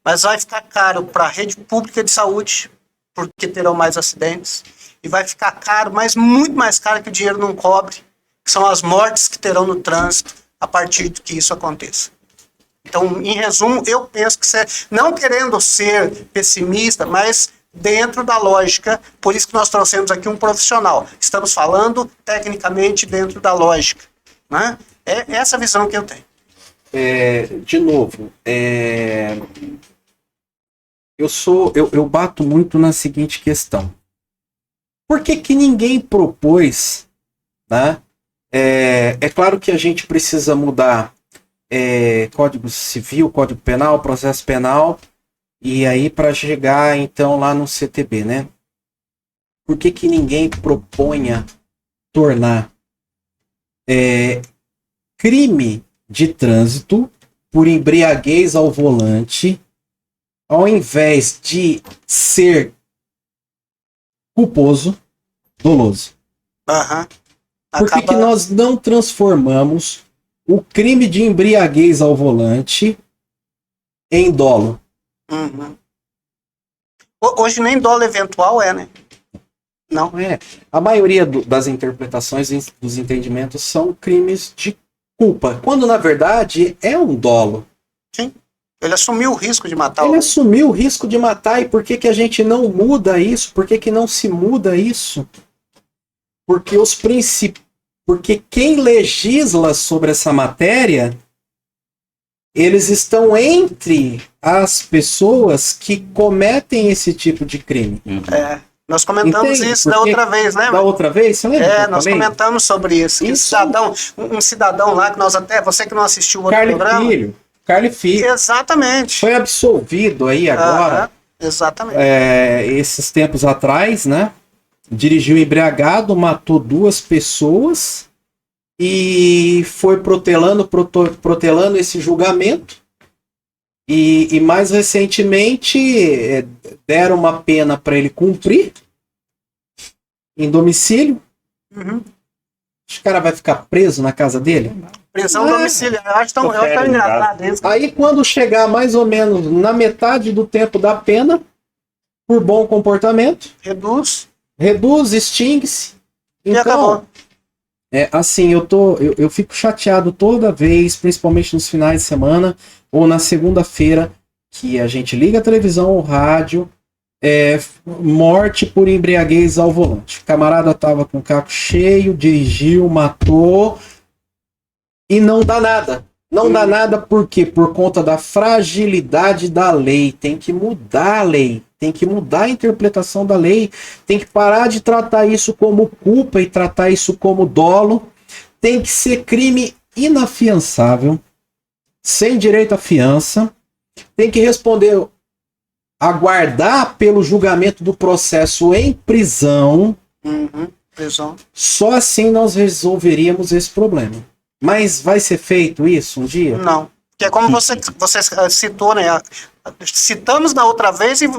mas vai ficar caro para a rede pública de saúde, porque terão mais acidentes. E vai ficar caro, mas muito mais caro que o dinheiro não cobre, que são as mortes que terão no trânsito a partir de que isso aconteça. Então, em resumo, eu penso que não querendo ser pessimista, mas dentro da lógica, por isso que nós trouxemos aqui um profissional. Estamos falando tecnicamente dentro da lógica. Né? É essa visão que eu tenho. De novo, eu bato muito na seguinte questão. Por que que ninguém propôs, né? É claro que a gente precisa mudar Código Civil, Código Penal, Processo Penal, e aí para chegar então lá no CTB, né? Por que que ninguém proponha tornar crime de trânsito por embriaguez ao volante, ao invés de ser culposo, doloso. Aham. Por que que nós não transformamos o crime de embriaguez ao volante em dolo? Uhum. Hoje nem dolo eventual é, né? Não. Não é. A maioria das interpretações dos entendimentos são crimes de culpa, quando na verdade é um dolo. Sim. Ele assumiu o risco de matar Ele alguém. assumiu o risco de matar, e por que que a gente não muda isso? Por que que não se muda isso? Porque porque quem legisla sobre essa matéria, eles estão entre as pessoas que cometem esse tipo de crime. É. Nós comentamos Entende? isso da Porque outra vez, né? Da outra vez, você lembra? que eu Nós falei? comentamos sobre isso. Que Isso. um cidadão lá, que nós até, você que não assistiu o outro programa. Carly Filho. Exatamente. Foi absolvido aí agora, Aham, exatamente. esses tempos atrás, né? Dirigiu embriagado, matou 2 pessoas e foi protelando esse julgamento. E mais recentemente deram uma pena para ele cumprir em domicílio. Uhum. O cara vai ficar preso na casa dele? Prisão domiciliar. Eu acho tão Confere, engraçado isso. Aí quando chegar mais ou menos na metade do tempo da pena, por bom comportamento, Reduz extingue-se. e acabou. Assim, eu fico chateado toda vez, principalmente nos finais de semana ou na segunda-feira, que a gente liga a televisão ou rádio, morte por embriaguez ao volante. O camarada tava com o carro cheio, dirigiu, matou e não dá nada. Não dá nada por quê? Por conta da fragilidade da lei. Tem que mudar a lei. Tem que mudar a interpretação da lei. Tem que parar de tratar isso como culpa e tratar isso como dolo. Tem que ser crime inafiançável, sem direito à fiança. Tem que responder, aguardar pelo julgamento do processo em prisão. Uhum, prisão. Só assim nós resolveríamos esse problema. Mas vai ser feito isso um dia? Não. Que é como você citou, né? Citamos na outra vez e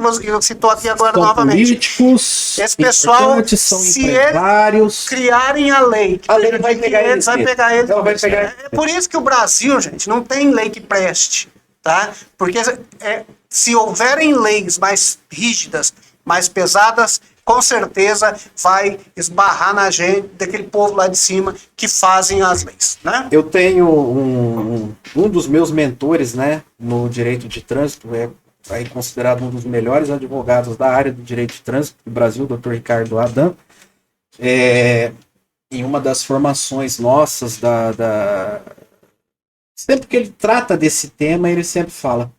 citou aqui agora São novamente. políticos, Esse pessoal, são se empresários. criarem a lei, que A lei vai pegar eles. vai pegar eles. Ela vai pegar. É por isso que o Brasil, gente, não tem lei que preste, tá? Porque se houverem leis mais rígidas, mais pesadas, com certeza vai esbarrar na gente, daquele povo lá de cima que fazem as leis, né? Eu tenho um dos meus mentores, né, no direito de trânsito, aí considerado um dos melhores advogados da área do direito de trânsito do Brasil, Dr. Ricardo Adam. Em uma das formações nossas, sempre que ele trata desse tema, ele sempre fala: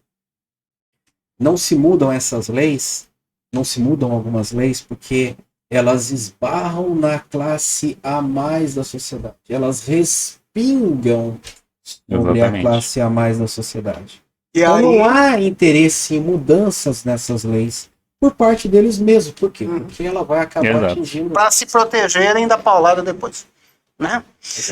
não se mudam essas leis, não se mudam algumas leis porque elas esbarram na classe A mais da sociedade. Elas respingam sobre a Exatamente. classe A mais da sociedade. E Então aí, não há interesse em mudanças nessas leis por parte deles mesmos. Por quê? Porque ela vai acabar Exato. atingindo. para se protegerem da paulada depois, né?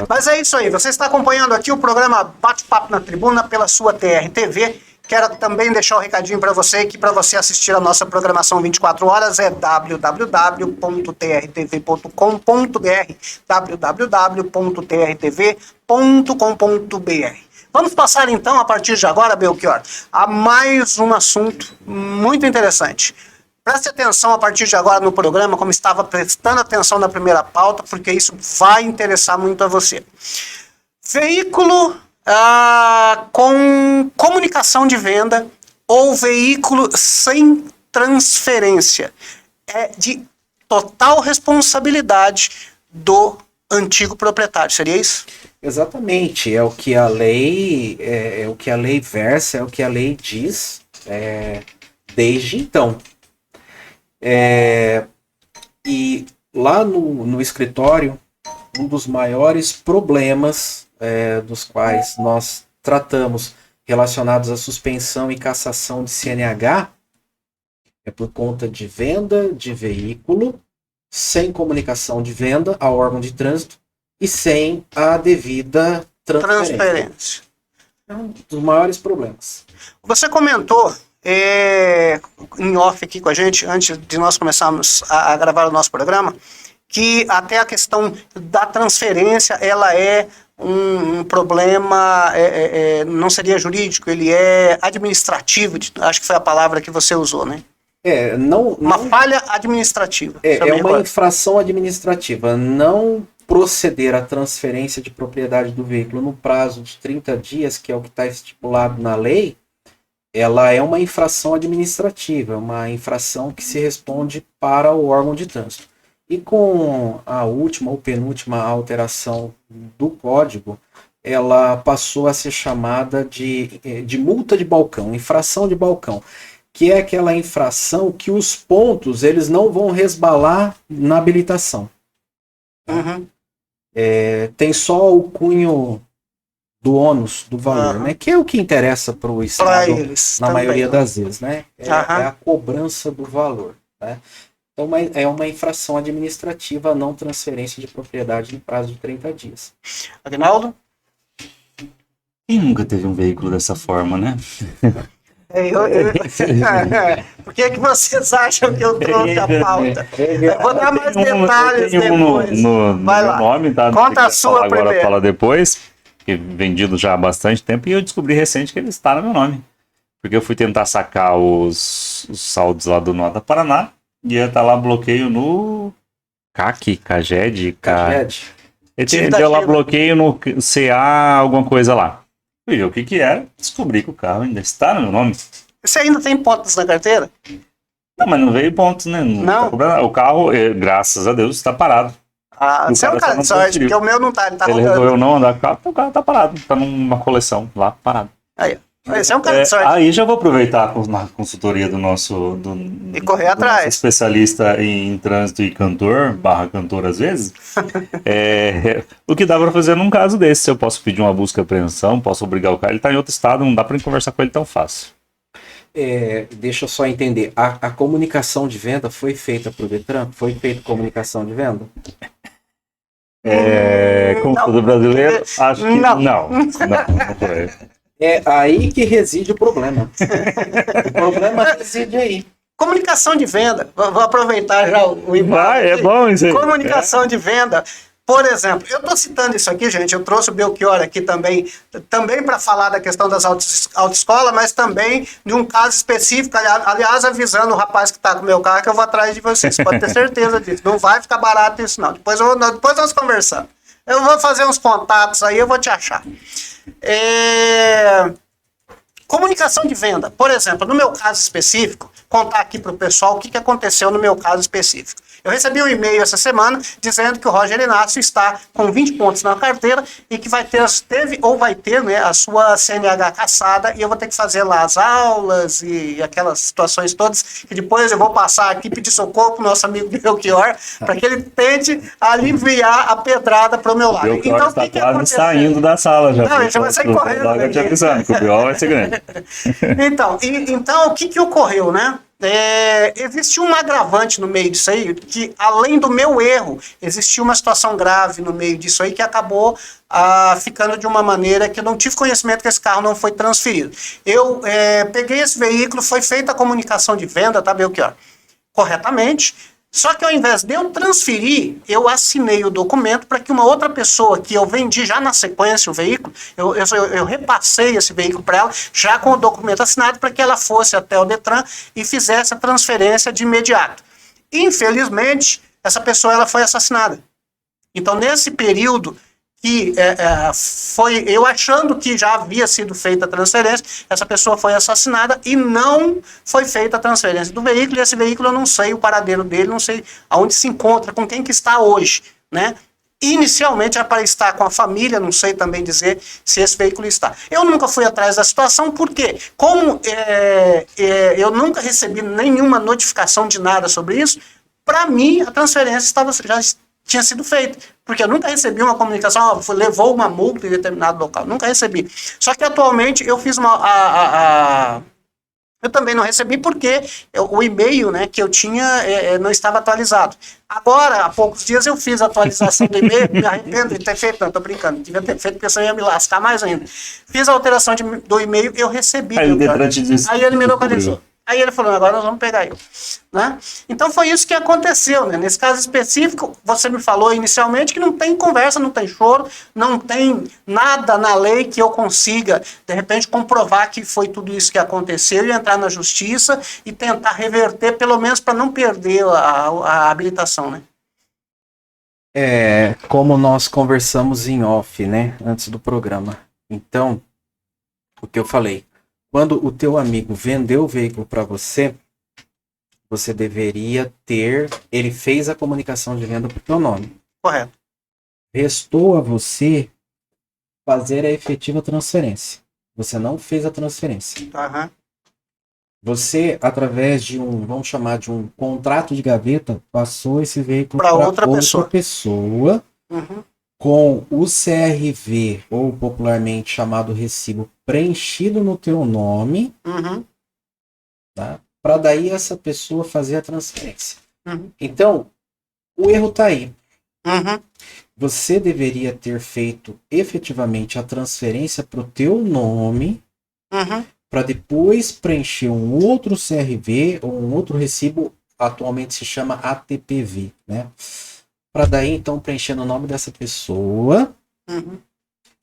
Mas é isso aí, você está acompanhando aqui o programa Bate-Papo na Tribuna pela sua TR-TV. Quero também deixar um recadinho para você, que para você assistir a nossa programação 24 horas é www.trtv.com.br, www.trtv.com.br. Vamos passar então, a partir de agora, Belchior, a mais um assunto muito interessante. Preste atenção a partir de agora no programa, como estava prestando atenção na primeira pauta, porque isso vai interessar muito a você. Veículo com comunicação de venda ou veículo sem transferência é de total responsabilidade do antigo proprietário, seria isso? Exatamente, é o que a lei o que a lei versa, é o que a lei diz desde então. E lá no escritório, um dos maiores problemas dos quais nós tratamos relacionados à suspensão e cassação de CNH é por conta de venda de veículo sem comunicação de venda ao órgão de trânsito e sem a devida transferência. É um dos maiores problemas. Você comentou em off aqui com a gente, antes de nós começarmos a gravar o nosso programa, que até a questão da transferência, ela é um problema, não seria jurídico, ele é administrativo, acho que foi a palavra que você usou, né? Uma falha administrativa. É uma infração administrativa. Não proceder à transferência de propriedade do veículo no prazo de 30 dias, que é o que está estipulado na lei, ela é uma infração administrativa, uma infração que se responde para o órgão de trânsito. E com a última ou penúltima alteração do código, ela passou a ser chamada de multa de balcão, infração de balcão, que é aquela infração que os pontos eles não vão resbalar na habilitação. Uhum. Tem só o cunho do ônus, do valor, né? Que é o que interessa para o Estado na maioria das vezes, né? É a cobrança do valor, né? Então é uma infração administrativa a não transferência de propriedade no prazo de 30 dias. Aguinaldo? Quem nunca teve um veículo dessa forma, né? Por que vocês acham que eu trouxe a pauta? Eu vou dar mais detalhes depois. Vai lá. Nome, tá? Conta a sua agora, primeiro. fala depois, que vendido já há bastante tempo, e eu descobri recente que ele está no meu nome. Porque eu fui tentar sacar os saldos lá do Nota Paraná, e ia estar lá bloqueio no CAGED. Deu lá bloqueio no CA, alguma coisa lá. Fui ver o que era, descobri que o carro ainda está no meu nome. Você ainda tem pontos na carteira? Não, mas não veio pontos, né? Não. Tá o carro, graças a Deus, está parado. Você é um cara de sorte, porque o meu não tá, ele tá rodando. Ele resolveu não andar com o carro, então o carro tá parado, tá numa coleção lá, parado. Aí, você é um cara de sorte. Aí já vou aproveitar na consultoria do nosso... E correr atrás. Nosso especialista em trânsito e cantor às vezes. O que dá para fazer num caso desse? Se eu posso pedir uma busca e apreensão, posso obrigar o cara, ele tá em outro estado, não dá para conversar com ele tão fácil. Deixa eu só entender, a comunicação de venda foi feita para o Detran? Foi feita comunicação de venda? Como todo brasileiro, acho que não foi. É aí que reside o problema. O problema reside aí. Comunicação de venda, vou aproveitar já o embalo. É bom isso aí. Comunicação de venda. Por exemplo, eu estou citando isso aqui, gente, eu trouxe o Belchior aqui também para falar da questão das autoescolas, mas também de um caso específico, aliás, avisando o rapaz que está com o meu carro que eu vou atrás de vocês, pode ter certeza disso, não vai ficar barato isso não, depois nós conversamos. Eu vou fazer uns contatos aí, eu vou te achar. Comunicação de venda, por exemplo, no meu caso específico, contar aqui para o pessoal o que aconteceu no meu caso específico. Eu recebi um e-mail essa semana dizendo que o Roger Inácio está com 20 pontos na carteira e que teve ou vai ter, né, a sua CNH cassada e eu vou ter que fazer lá as aulas e aquelas situações todas que depois eu vou passar aqui pedir socorro para o nosso amigo Belchior para que ele tente aliviar a pedrada para o meu lado. Então, está quase saindo da sala já. Não, ele já vai sair correndo. Eu te avisando que o BO vai ser grande. Então, o que ocorreu, né? Existiu um agravante no meio disso aí, que além do meu erro, existiu uma situação grave no meio disso aí que acabou ficando de uma maneira que eu não tive conhecimento que esse carro não foi transferido. Eu peguei esse veículo, foi feita a comunicação de venda, tá, Belchior? Corretamente. Só que ao invés de eu transferir, eu assinei o documento para que uma outra pessoa que eu vendi já na sequência o veículo, eu repassei esse veículo para ela, já com o documento assinado, para que ela fosse até o Detran e fizesse a transferência de imediato. Infelizmente, essa pessoa ela foi assassinada. Então, nesse período que foi eu achando que já havia sido feita a transferência, essa pessoa foi assassinada e não foi feita a transferência do veículo, e esse veículo eu não sei o paradeiro dele, não sei aonde se encontra, com quem que está hoje, né? Inicialmente era para estar com a família, não sei também dizer se esse veículo está. Eu nunca fui atrás da situação, porque como eu nunca recebi nenhuma notificação de nada sobre isso, para mim a transferência já tinha sido feita, porque eu nunca recebi uma comunicação, levou uma multa em determinado local, nunca recebi. Só que atualmente eu fiz Eu também não recebi porque o e-mail, né, que eu tinha não estava atualizado. Agora, há poucos dias eu fiz a atualização do e-mail, me arrependo de ter feito, não, tô brincando, devia ter feito porque senão ia me lascar mais ainda. Fiz a alteração do e-mail, eu recebi. Aí o Detran te disse. Aí ele me localizou. Aí ele falou, agora nós vamos pegar eu. Né? Então foi isso que aconteceu. Né? Nesse caso específico, você me falou inicialmente que não tem conversa, não tem choro, não tem nada na lei que eu consiga, de repente, comprovar que foi tudo isso que aconteceu e entrar na justiça e tentar reverter, pelo menos para não perder a habilitação. Né? Como nós conversamos em off, né, antes do programa. Então, o que eu falei, quando o teu amigo vendeu o veículo para você, você deveria ele fez a comunicação de venda para o teu nome. Correto. Restou a você fazer a efetiva transferência. Você não fez a transferência. Uhum. Você, através de vamos chamar de um contrato de gaveta, passou esse veículo Pra para outra pessoa Uhum. com o CRV, ou popularmente chamado recibo, preenchido no teu nome, Uhum. tá? Para daí essa pessoa fazer a transferência. Uhum. Então, o erro está aí. Uhum. Você deveria ter feito efetivamente a transferência para o teu nome, Uhum. para depois preencher um outro CRV ou um outro recibo, atualmente se chama ATPV, né? Para daí então preencher o nome dessa pessoa, Uhum.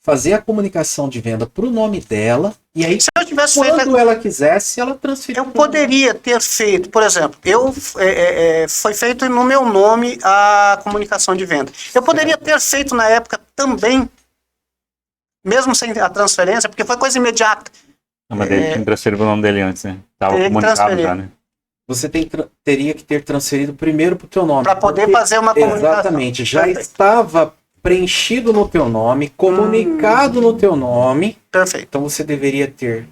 fazer a comunicação de venda para o nome dela, e aí Se eu tivesse feito quando ela quisesse, ela transferia. eu poderia ter feito, por exemplo, foi feito no meu nome a comunicação de venda. Eu poderia ter feito na época também, mesmo sem a transferência, porque foi coisa imediata. Mas ele tinha transferido o nome dele antes, né? Tava Teria que comunicado transferir. já, né? Você teria que ter transferido primeiro para o teu nome. Para poder porque- fazer uma comunicação. Exatamente, já Perfeito. estava preenchido no teu nome, comunicado no teu nome, Perfeito. então você deveria ter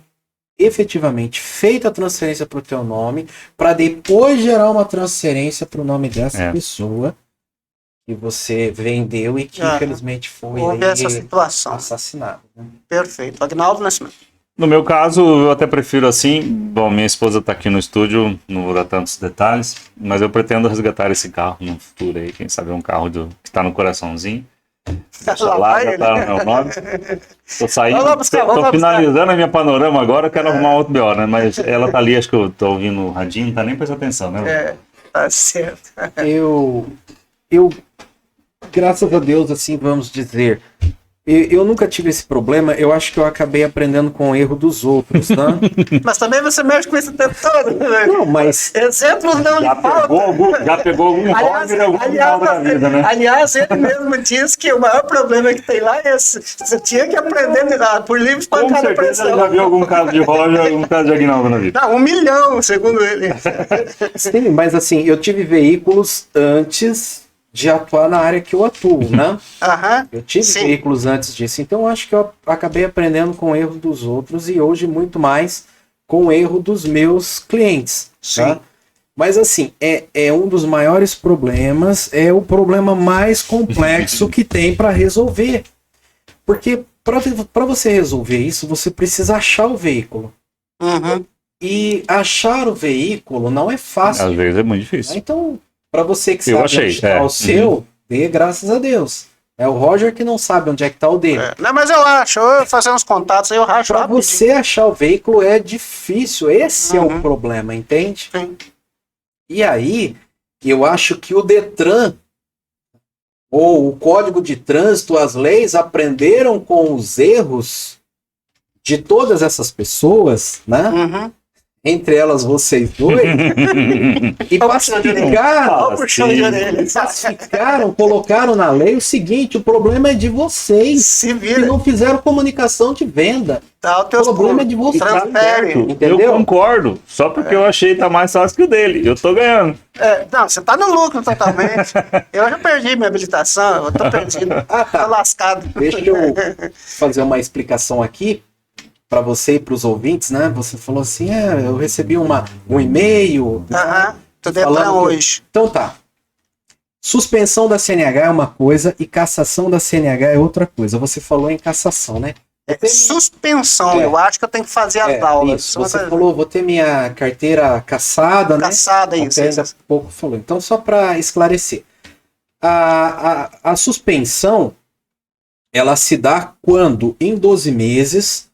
efetivamente feito a transferência para o teu nome, para depois gerar uma transferência para o nome dessa pessoa que você vendeu e que infelizmente foi Houve essa situação. assassinado. Né? Perfeito. Agnaldo Nascimento. No meu caso, eu até prefiro assim. Bom, minha esposa está aqui no estúdio, não vou dar tantos detalhes, mas eu pretendo resgatar esse carro no futuro aí. Quem sabe é um carro que está no coraçãozinho. Deixa lá, já tá no meu nome. Tô saindo, tô finalizando a minha panorama agora, eu quero arrumar outro BO, né? Mas ela tá ali, acho que eu tô ouvindo o radinho, não tá nem prestando atenção, né? Tá certo. Eu, graças a Deus, assim, vamos dizer, eu nunca tive esse problema, eu acho que eu acabei aprendendo com o erro dos outros, tá? Mas também você mexe com esse tempo todo. Né? Não, mas... Exemplos não lhe faltam. Já pegou algum hobby, algum final da vida, né? Aliás, ele mesmo disse que o maior problema que tem lá é esse. Você tinha que aprender por livros para Com cada certeza pressão. ele já viu algum caso de Roger, algum caso de Aguinaldo na vida. Não, 1 milhão, segundo ele. Sim, mas assim, eu tive veículos antes de atuar na área que eu atuo, né? Aham. Eu tive veículos antes disso, então eu acho que eu acabei aprendendo com o erro dos outros e hoje muito mais com o erro dos meus clientes. Sim. Tá? Mas assim, é um dos maiores problemas, é o problema mais complexo que tem para resolver. Porque para você resolver isso, você precisa achar o veículo. Uhum. E achar o veículo não é fácil. Às vezes é muito difícil. Então, para você que Eu sabe achei, onde está o seu, dê graças a Deus. É o Roger que não sabe onde é que está o dele. Não, mas eu acho, eu vou fazer uns contatos aí, eu racho Para rapidinho. você achar o veículo é difícil. Esse é o problema, entende? Sim. E aí, eu acho que o Detran, ou o Código de Trânsito, as leis aprenderam com os erros de todas essas pessoas, né? Uhum. Entre elas vocês dois, e pacificaram, colocaram na lei o seguinte: o problema é de vocês, Se que vira. não fizeram comunicação de venda. Dá o O teu problema é de vocês. Transfere. Entendeu? Eu concordo, só porque eu achei que tá mais fácil que o dele. Eu tô ganhando. Não, você tá no lucro totalmente. Eu já perdi minha habilitação, eu tô perdido. Tô lascado. Deixa eu fazer uma explicação aqui para você e para os ouvintes, né? Você falou assim, eu recebi um e-mail. Aham, tô falando Detran que- hoje. Então tá. Suspensão da CNH é uma coisa e cassação da CNH é outra coisa. Você falou em cassação, né? Suspensão, eu acho que eu tenho que fazer as aulas. Isso, você falou, vou ter minha carteira cassada, né? Cassada, isso. Até ainda há pouco falou. Então, só para esclarecer. A suspensão, ela se dá quando, em 12 meses,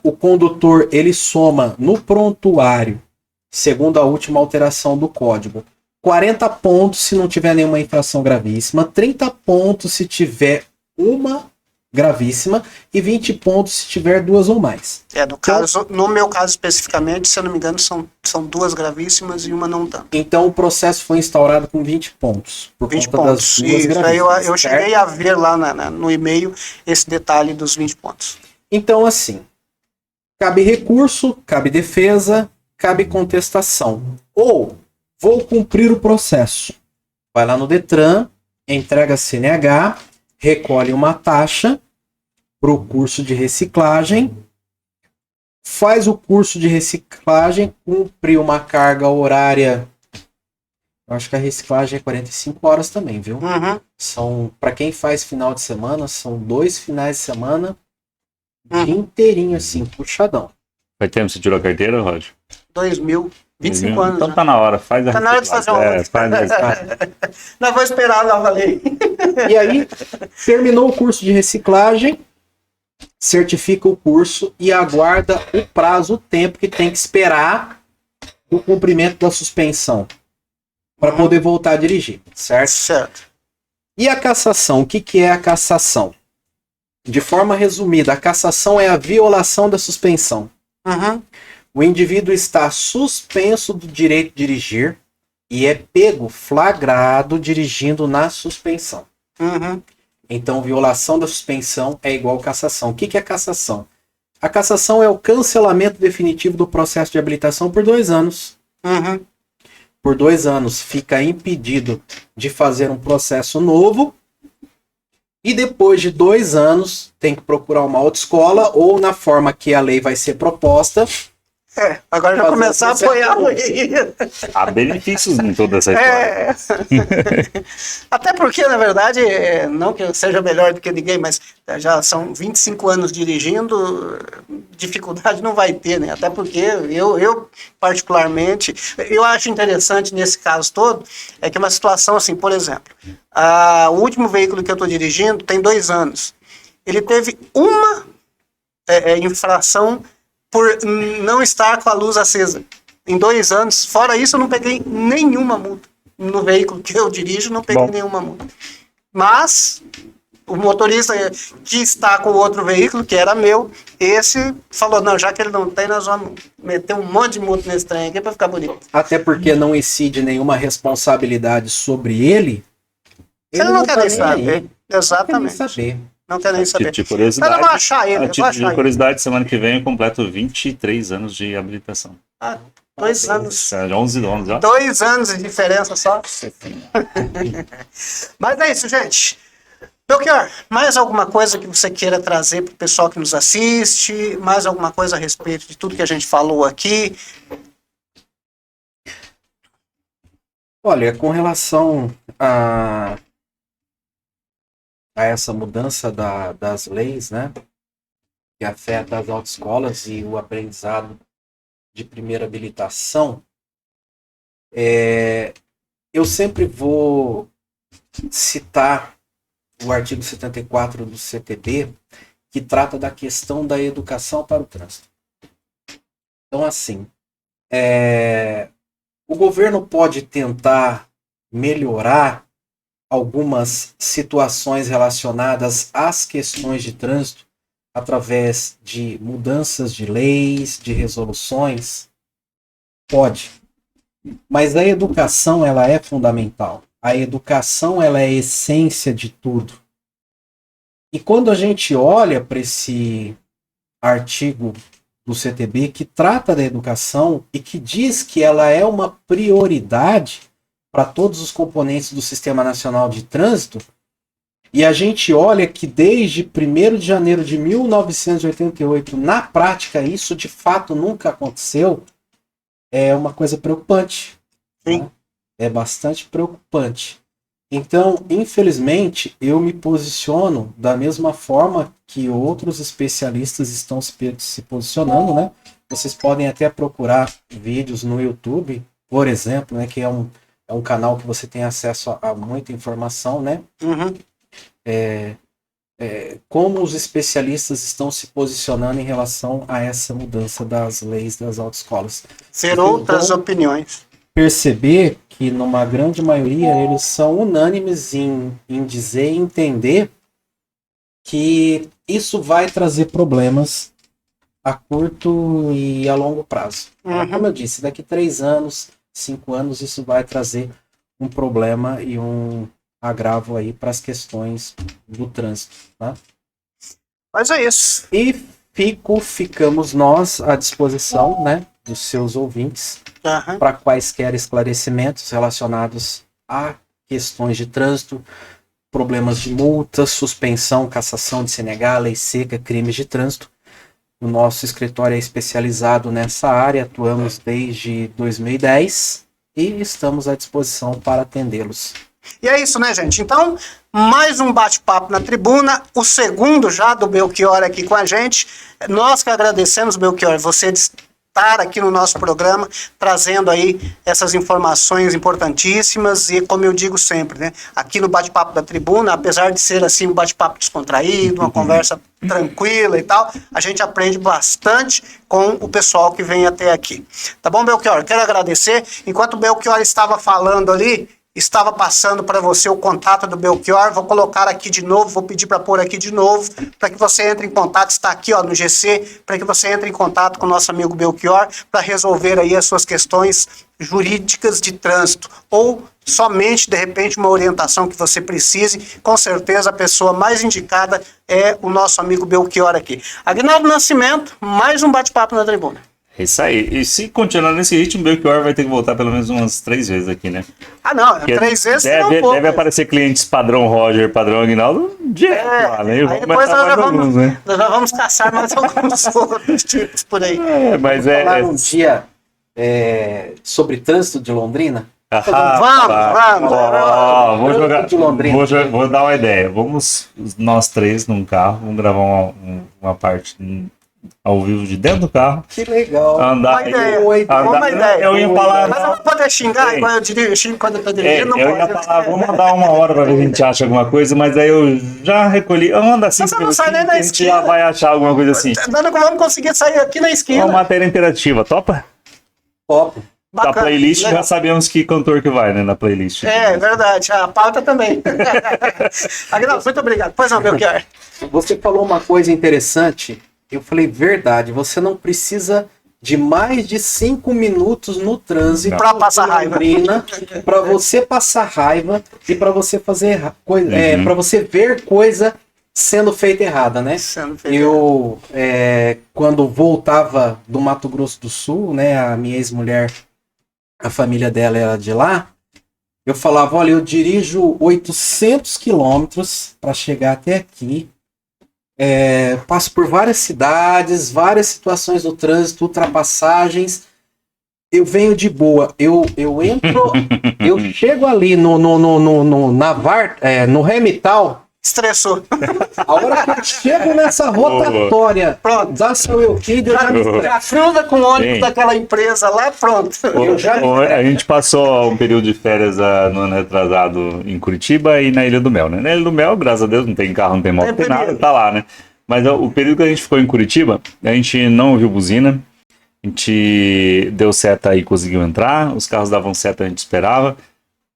o condutor, ele soma no prontuário, segundo a última alteração do código, 40 pontos se não tiver nenhuma infração gravíssima, 30 pontos se tiver uma gravíssima e 20 pontos se tiver duas ou mais. No meu caso especificamente, se eu não me engano, são duas gravíssimas e uma não tanto. Então o processo foi instaurado com 20 pontos. Por 20 conta pontos. Das duas Isso, aí eu certo? cheguei a ver lá no e-mail esse detalhe dos 20 pontos. Então, assim, cabe recurso, cabe defesa, cabe contestação. Ou vou cumprir o processo. Vai lá no Detran, entrega a CNH, recolhe uma taxa para o curso de reciclagem, faz o curso de reciclagem, cumpre uma carga horária. Eu acho que a reciclagem é 45 horas também, viu? Uhum. São, para quem faz final de semana, são 2 finais de semana, dia inteirinho assim, puxadão. Faz tempo que você tirou a carteira, Roger? 2000, 25 anos. Então já. tá na hora, faz a Tá na hora de fazer uma outra. Nós vamos esperar a nova lei. E aí, terminou o curso de reciclagem, certifica o curso e aguarda o prazo, o tempo que tem que esperar o cumprimento da suspensão para poder voltar a dirigir, certo? Certo. E a cassação? O que é a cassação? De forma resumida, a cassação é a violação da suspensão. Uhum. O indivíduo está suspenso do direito de dirigir e é pego flagrado dirigindo na suspensão. Uhum. Então, violação da suspensão é igual cassação. O que é cassação? A cassação é o cancelamento definitivo do processo de habilitação por 2 anos. Uhum. Por 2 anos fica impedido de fazer um processo novo e depois de 2 anos tem que procurar uma autoescola ou na forma que a lei vai ser proposta. Agora já começar a apoiar a lei. Há benefícios em toda essa história. Até porque, na verdade, não que eu seja melhor do que ninguém, mas já são 25 anos dirigindo, dificuldade não vai ter, né? Até porque eu particularmente, eu acho interessante nesse caso todo, é que uma situação assim, por exemplo, o último veículo que eu estou dirigindo tem 2 anos. Ele teve uma infração por não estar com a luz acesa. Em 2 anos, fora isso, eu não peguei nenhuma multa. No veículo que eu dirijo, não peguei nenhuma multa. Mas o motorista que está com o outro veículo, que era meu, esse falou, não, já que ele não tem, nós vamos meter um monte de multa nesse trem aqui para ficar bonito. Até porque não incide nenhuma responsabilidade sobre ele. Ele não quer nem saber. Exatamente. Não quer nem saber. Não quer nem saber. De curiosidade, Eu vou achar ele. a título de curiosidade, semana que vem eu completo 23 anos de habilitação. 2 anos. 11 anos já. 2 anos de diferença só. Mas é isso, gente. Belchior, mais alguma coisa que você queira trazer para o pessoal que nos assiste? Mais alguma coisa a respeito de tudo que a gente falou aqui? Olha, com relação a essa mudança das leis, né, que afeta as autoescolas e o aprendizado de primeira habilitação, eu sempre vou citar o artigo 74 do CTB, que trata da questão da educação para o trânsito. Então, assim, o governo pode tentar melhorar algumas situações relacionadas às questões de trânsito através de mudanças de leis, de resoluções? Pode. Mas a educação, ela é fundamental. A educação, ela é a essência de tudo. E quando a gente olha para esse artigo do CTB que trata da educação e que diz que ela é uma prioridade para todos os componentes do Sistema Nacional de Trânsito, e a gente olha que desde 1º de janeiro de 1988, na prática, isso de fato nunca aconteceu, é uma coisa preocupante. Sim. Né? É bastante preocupante. Então, infelizmente, eu me posiciono da mesma forma que outros especialistas estão se posicionando, né? Vocês podem até procurar vídeos no YouTube, por exemplo, né? Que é um canal que você tem acesso a muita informação, né? Uhum. Como os especialistas estão se posicionando em relação a essa mudança das leis das autoescolas. Ser Vocês outras vão opiniões. perceber que, numa grande maioria, eles são unânimes em dizer e entender que isso vai trazer problemas a curto e a longo prazo. Uhum. Como eu disse, daqui 3 anos, 5 anos, isso vai trazer um problema e um agravo aí para as questões do trânsito, tá? Mas é isso. E ficamos nós à disposição, né, dos seus ouvintes Uhum. para quaisquer esclarecimentos relacionados a questões de trânsito, problemas de multa, suspensão, cassação de se negar, lei seca, crimes de trânsito. O nosso escritório é especializado nessa área, atuamos desde 2010 e estamos à disposição para atendê-los. E é isso, né, gente? Então, mais um bate-papo na tribuna, o segundo já do Belchior aqui com a gente. Nós que agradecemos, Belchior, você de estar aqui no nosso programa, trazendo aí essas informações importantíssimas e, como eu digo sempre, né, aqui no bate-papo da tribuna, apesar de ser assim um bate-papo descontraído, uma conversa tranquila e tal, a gente aprende bastante com o pessoal que vem até aqui. Tá bom, Belchior? Quero agradecer. Enquanto o Belchior estava falando ali, estava passando para você o contato do Belchior, vou colocar aqui de novo, vou pedir para pôr aqui de novo, para que você entre em contato, está aqui ó, no GC, para que você entre em contato com o nosso amigo Belchior, para resolver aí as suas questões jurídicas de trânsito, ou somente, de repente, uma orientação que você precise, com certeza a pessoa mais indicada é o nosso amigo Belchior aqui. Aguinaldo Nascimento, mais um bate-papo na tribuna. É isso aí. E se continuar nesse ritmo, o Belchior vai ter que voltar pelo menos umas 3 vezes aqui, né? Ah, não, Porque 3 vezes não deve, pouco. deve aparecer clientes padrão Roger, padrão Aguinaldo, direto lá, né? E Aí vamos depois começar mais alguns, né? nós já vamos caçar mais alguns outros tipos por aí. Mas Falar um dia sobre trânsito de Londrina. Vamos. Ó, vou jogar. De Londrina. Vou dar uma ideia. Vamos nós 3 num carro, vamos gravar uma parte ao vivo de dentro do carro. Que legal. Andar, Uma ideia. andar- Uma ideia. Eu ia falar. Mas eu vou poder xingar Sim. quando eu dirijo, eu xingo quando eu tô dirigindo, não Eu ia pode. falar, vamos mandar 1 hora pra ver se a gente acha alguma coisa, mas aí eu já recolhi. Anda assim, Mas você não sai nem da a gente já esquina. vai achar alguma coisa assim. Não vamos conseguir sair aqui na É uma esquina. matéria interativa, topa? Top. Da Bacana, playlist legal. já sabemos que cantor que vai, né? Na playlist. É verdade, a pauta também. Aguinaldo, muito obrigado. Pois não, Belchior. Você falou uma coisa interessante. Eu falei, verdade, você não precisa de mais de 5 minutos no trânsito Pra passar raiva. para você passar raiva e para você fazer coisa, Uhum. para você ver coisa sendo feita errada, né? Sendo feito. Eu, quando voltava do Mato Grosso do Sul, né, a minha ex-mulher, a família dela era de lá, eu falava, olha, eu dirijo 800 quilômetros para chegar até aqui, passo por várias cidades, várias situações do trânsito, ultrapassagens, eu venho de boa, eu entro, eu chego ali no Remital, Estressou. a hora que eu chego nessa rotatória Pronto. da São Euquídio, eu já me estresso. Já cruza com o ônibus Sim. daquela empresa lá, pronto. A gente passou um período de férias no ano retrasado em Curitiba e na Ilha do Mel, né? Na Ilha do Mel, graças a Deus, não tem carro, não tem moto, não tem nada, perigo. tá lá, né? Mas o período que a gente ficou em Curitiba, a gente não ouviu buzina, a gente deu seta e conseguiu entrar, os carros davam seta, a gente esperava.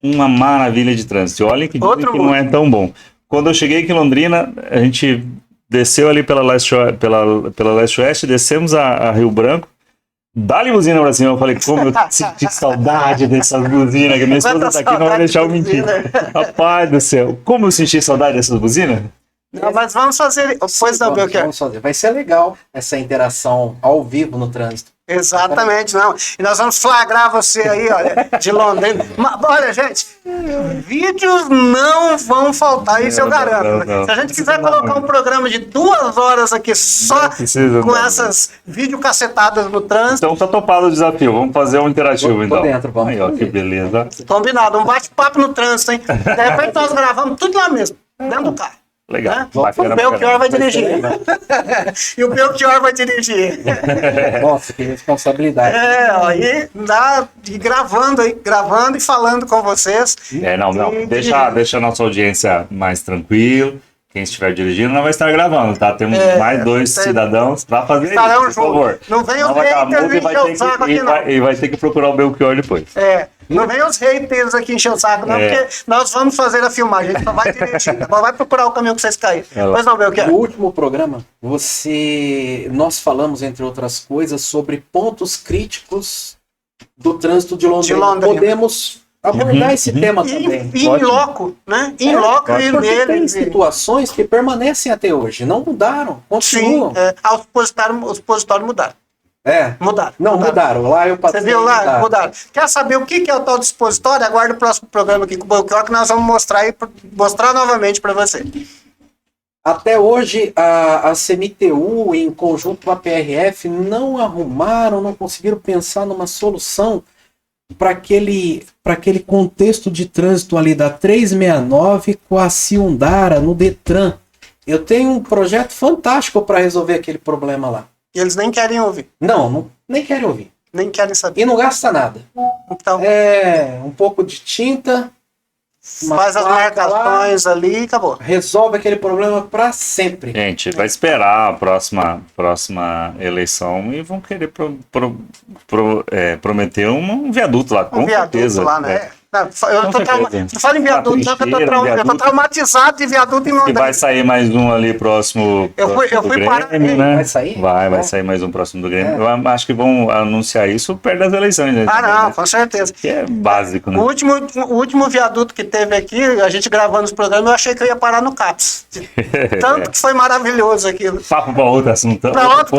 Uma maravilha de trânsito. E olha que dizem Outro que mundo. não é tão bom. Quando eu cheguei aqui em Londrina, a gente desceu ali pela leste-oeste, descemos a Rio Branco, dá-lhe buzina pra cima. Eu falei, como eu senti saudade dessas buzinas, que minha esposa Quanta tá aqui, não vai saudade deixar eu de mentir. buzina. Rapaz do céu, como eu senti saudade dessas buzinas? Não, mas vamos fazer. Pois não, Belchior. Vamos fazer. Vai ser legal essa interação ao vivo no trânsito. Exatamente, não. E nós vamos flagrar você aí, olha, de Londrina. Mas, olha, gente, vídeos não vão faltar, isso eu garanto. Não. Se a gente quiser colocar um programa de 2 horas aqui só com essas videocacetadas no trânsito, Então tá topado o desafio. Vamos fazer um interativo, Tô então. dentro, vamos Aí, ó, fazer. que beleza. combinado, um bate-papo no trânsito, hein? De repente nós gravamos tudo lá mesmo, dentro do carro. Legal. Né? Bacana O Belchior vai dirigir. legal. E o Belchior vai dirigir. Nossa, que responsabilidade. E gravando aí, gravando e falando com vocês. Não. E Deixa a nossa audiência mais tranquilo. Quem estiver dirigindo não vai estar gravando, tá? Temos mais 2 cidadãos pra fazer Estarão isso, por favor. juntos. Não venham Não os vai dar haters multa e encher o saco aqui, não. e vai ter que procurar o Belchior depois. Não vem os haters aqui encher o saco, não, porque nós vamos fazer a filmagem. A gente só vai dirigir, só vai procurar o caminho que vocês caíram. Pois não, Belchior? No último programa, nós falamos, entre outras coisas, sobre pontos críticos do trânsito de Londrina. Podemos abordar esse tema também. E em loco, né? Em loco e Porque tem nele. situações que permanecem até hoje, não mudaram, Sim, continuam. os supositórios mudaram. Mudaram. Não, mudaram. Lá eu passei. Você viu lá? Mudaram. Quer saber o que é o tal dispositório? Aguarde o próximo programa aqui com o Belchior que nós vamos mostrar novamente para você. Até hoje, a CMTU, em conjunto com a PRF, não arrumaram, não conseguiram pensar numa solução para aquele contexto de trânsito ali da 369 com a Ciundara no Detran. Eu tenho um projeto fantástico para resolver aquele problema lá. E eles nem querem ouvir. Não, nem querem ouvir. Nem querem saber. E não gasta nada. Então, Um pouco de tinta, faz as marcações ali e acabou. resolve aquele problema para sempre. Gente, vai esperar a próxima eleição e vão querer prometer um viaduto lá, com certeza. Lá, né? Não certeza. falo em viaduto, não, porque eu tô traumatizado de viaduto em E Londrina. vai sair mais um ali próximo Eu fui do para- Grêmio, né? Vai sair? Vai sair mais um próximo do Grêmio. Eu acho que vão anunciar isso perto das eleições, né? Não, com certeza. Que é básico, né? O último viaduto que teve aqui, a gente gravando os programas, eu achei que eu ia parar no CAPS. Tanto que foi maravilhoso aquilo. Papo para outro assunto. Para outro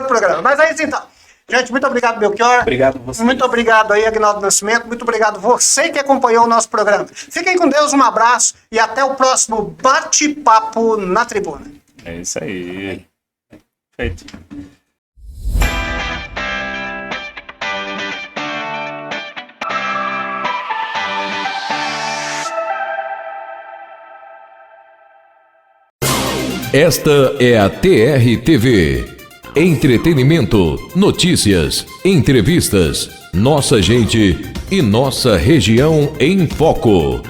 programa. Mas é isso então. Gente, muito obrigado, Belchior. Obrigado a você. Muito obrigado aí, Agnaldo Nascimento. Muito obrigado você que acompanhou o nosso programa. Fiquem com Deus, um abraço e até o próximo Bate-Papo na Tribuna. É isso aí. Feito. Esta é a TR-TV. Entretenimento, notícias, entrevistas, nossa gente e nossa região em foco.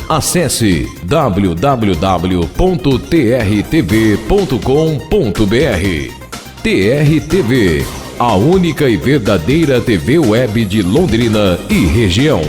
Acesse www.trtv.com.br. TR-TV, a única e verdadeira TV web de Londrina e região.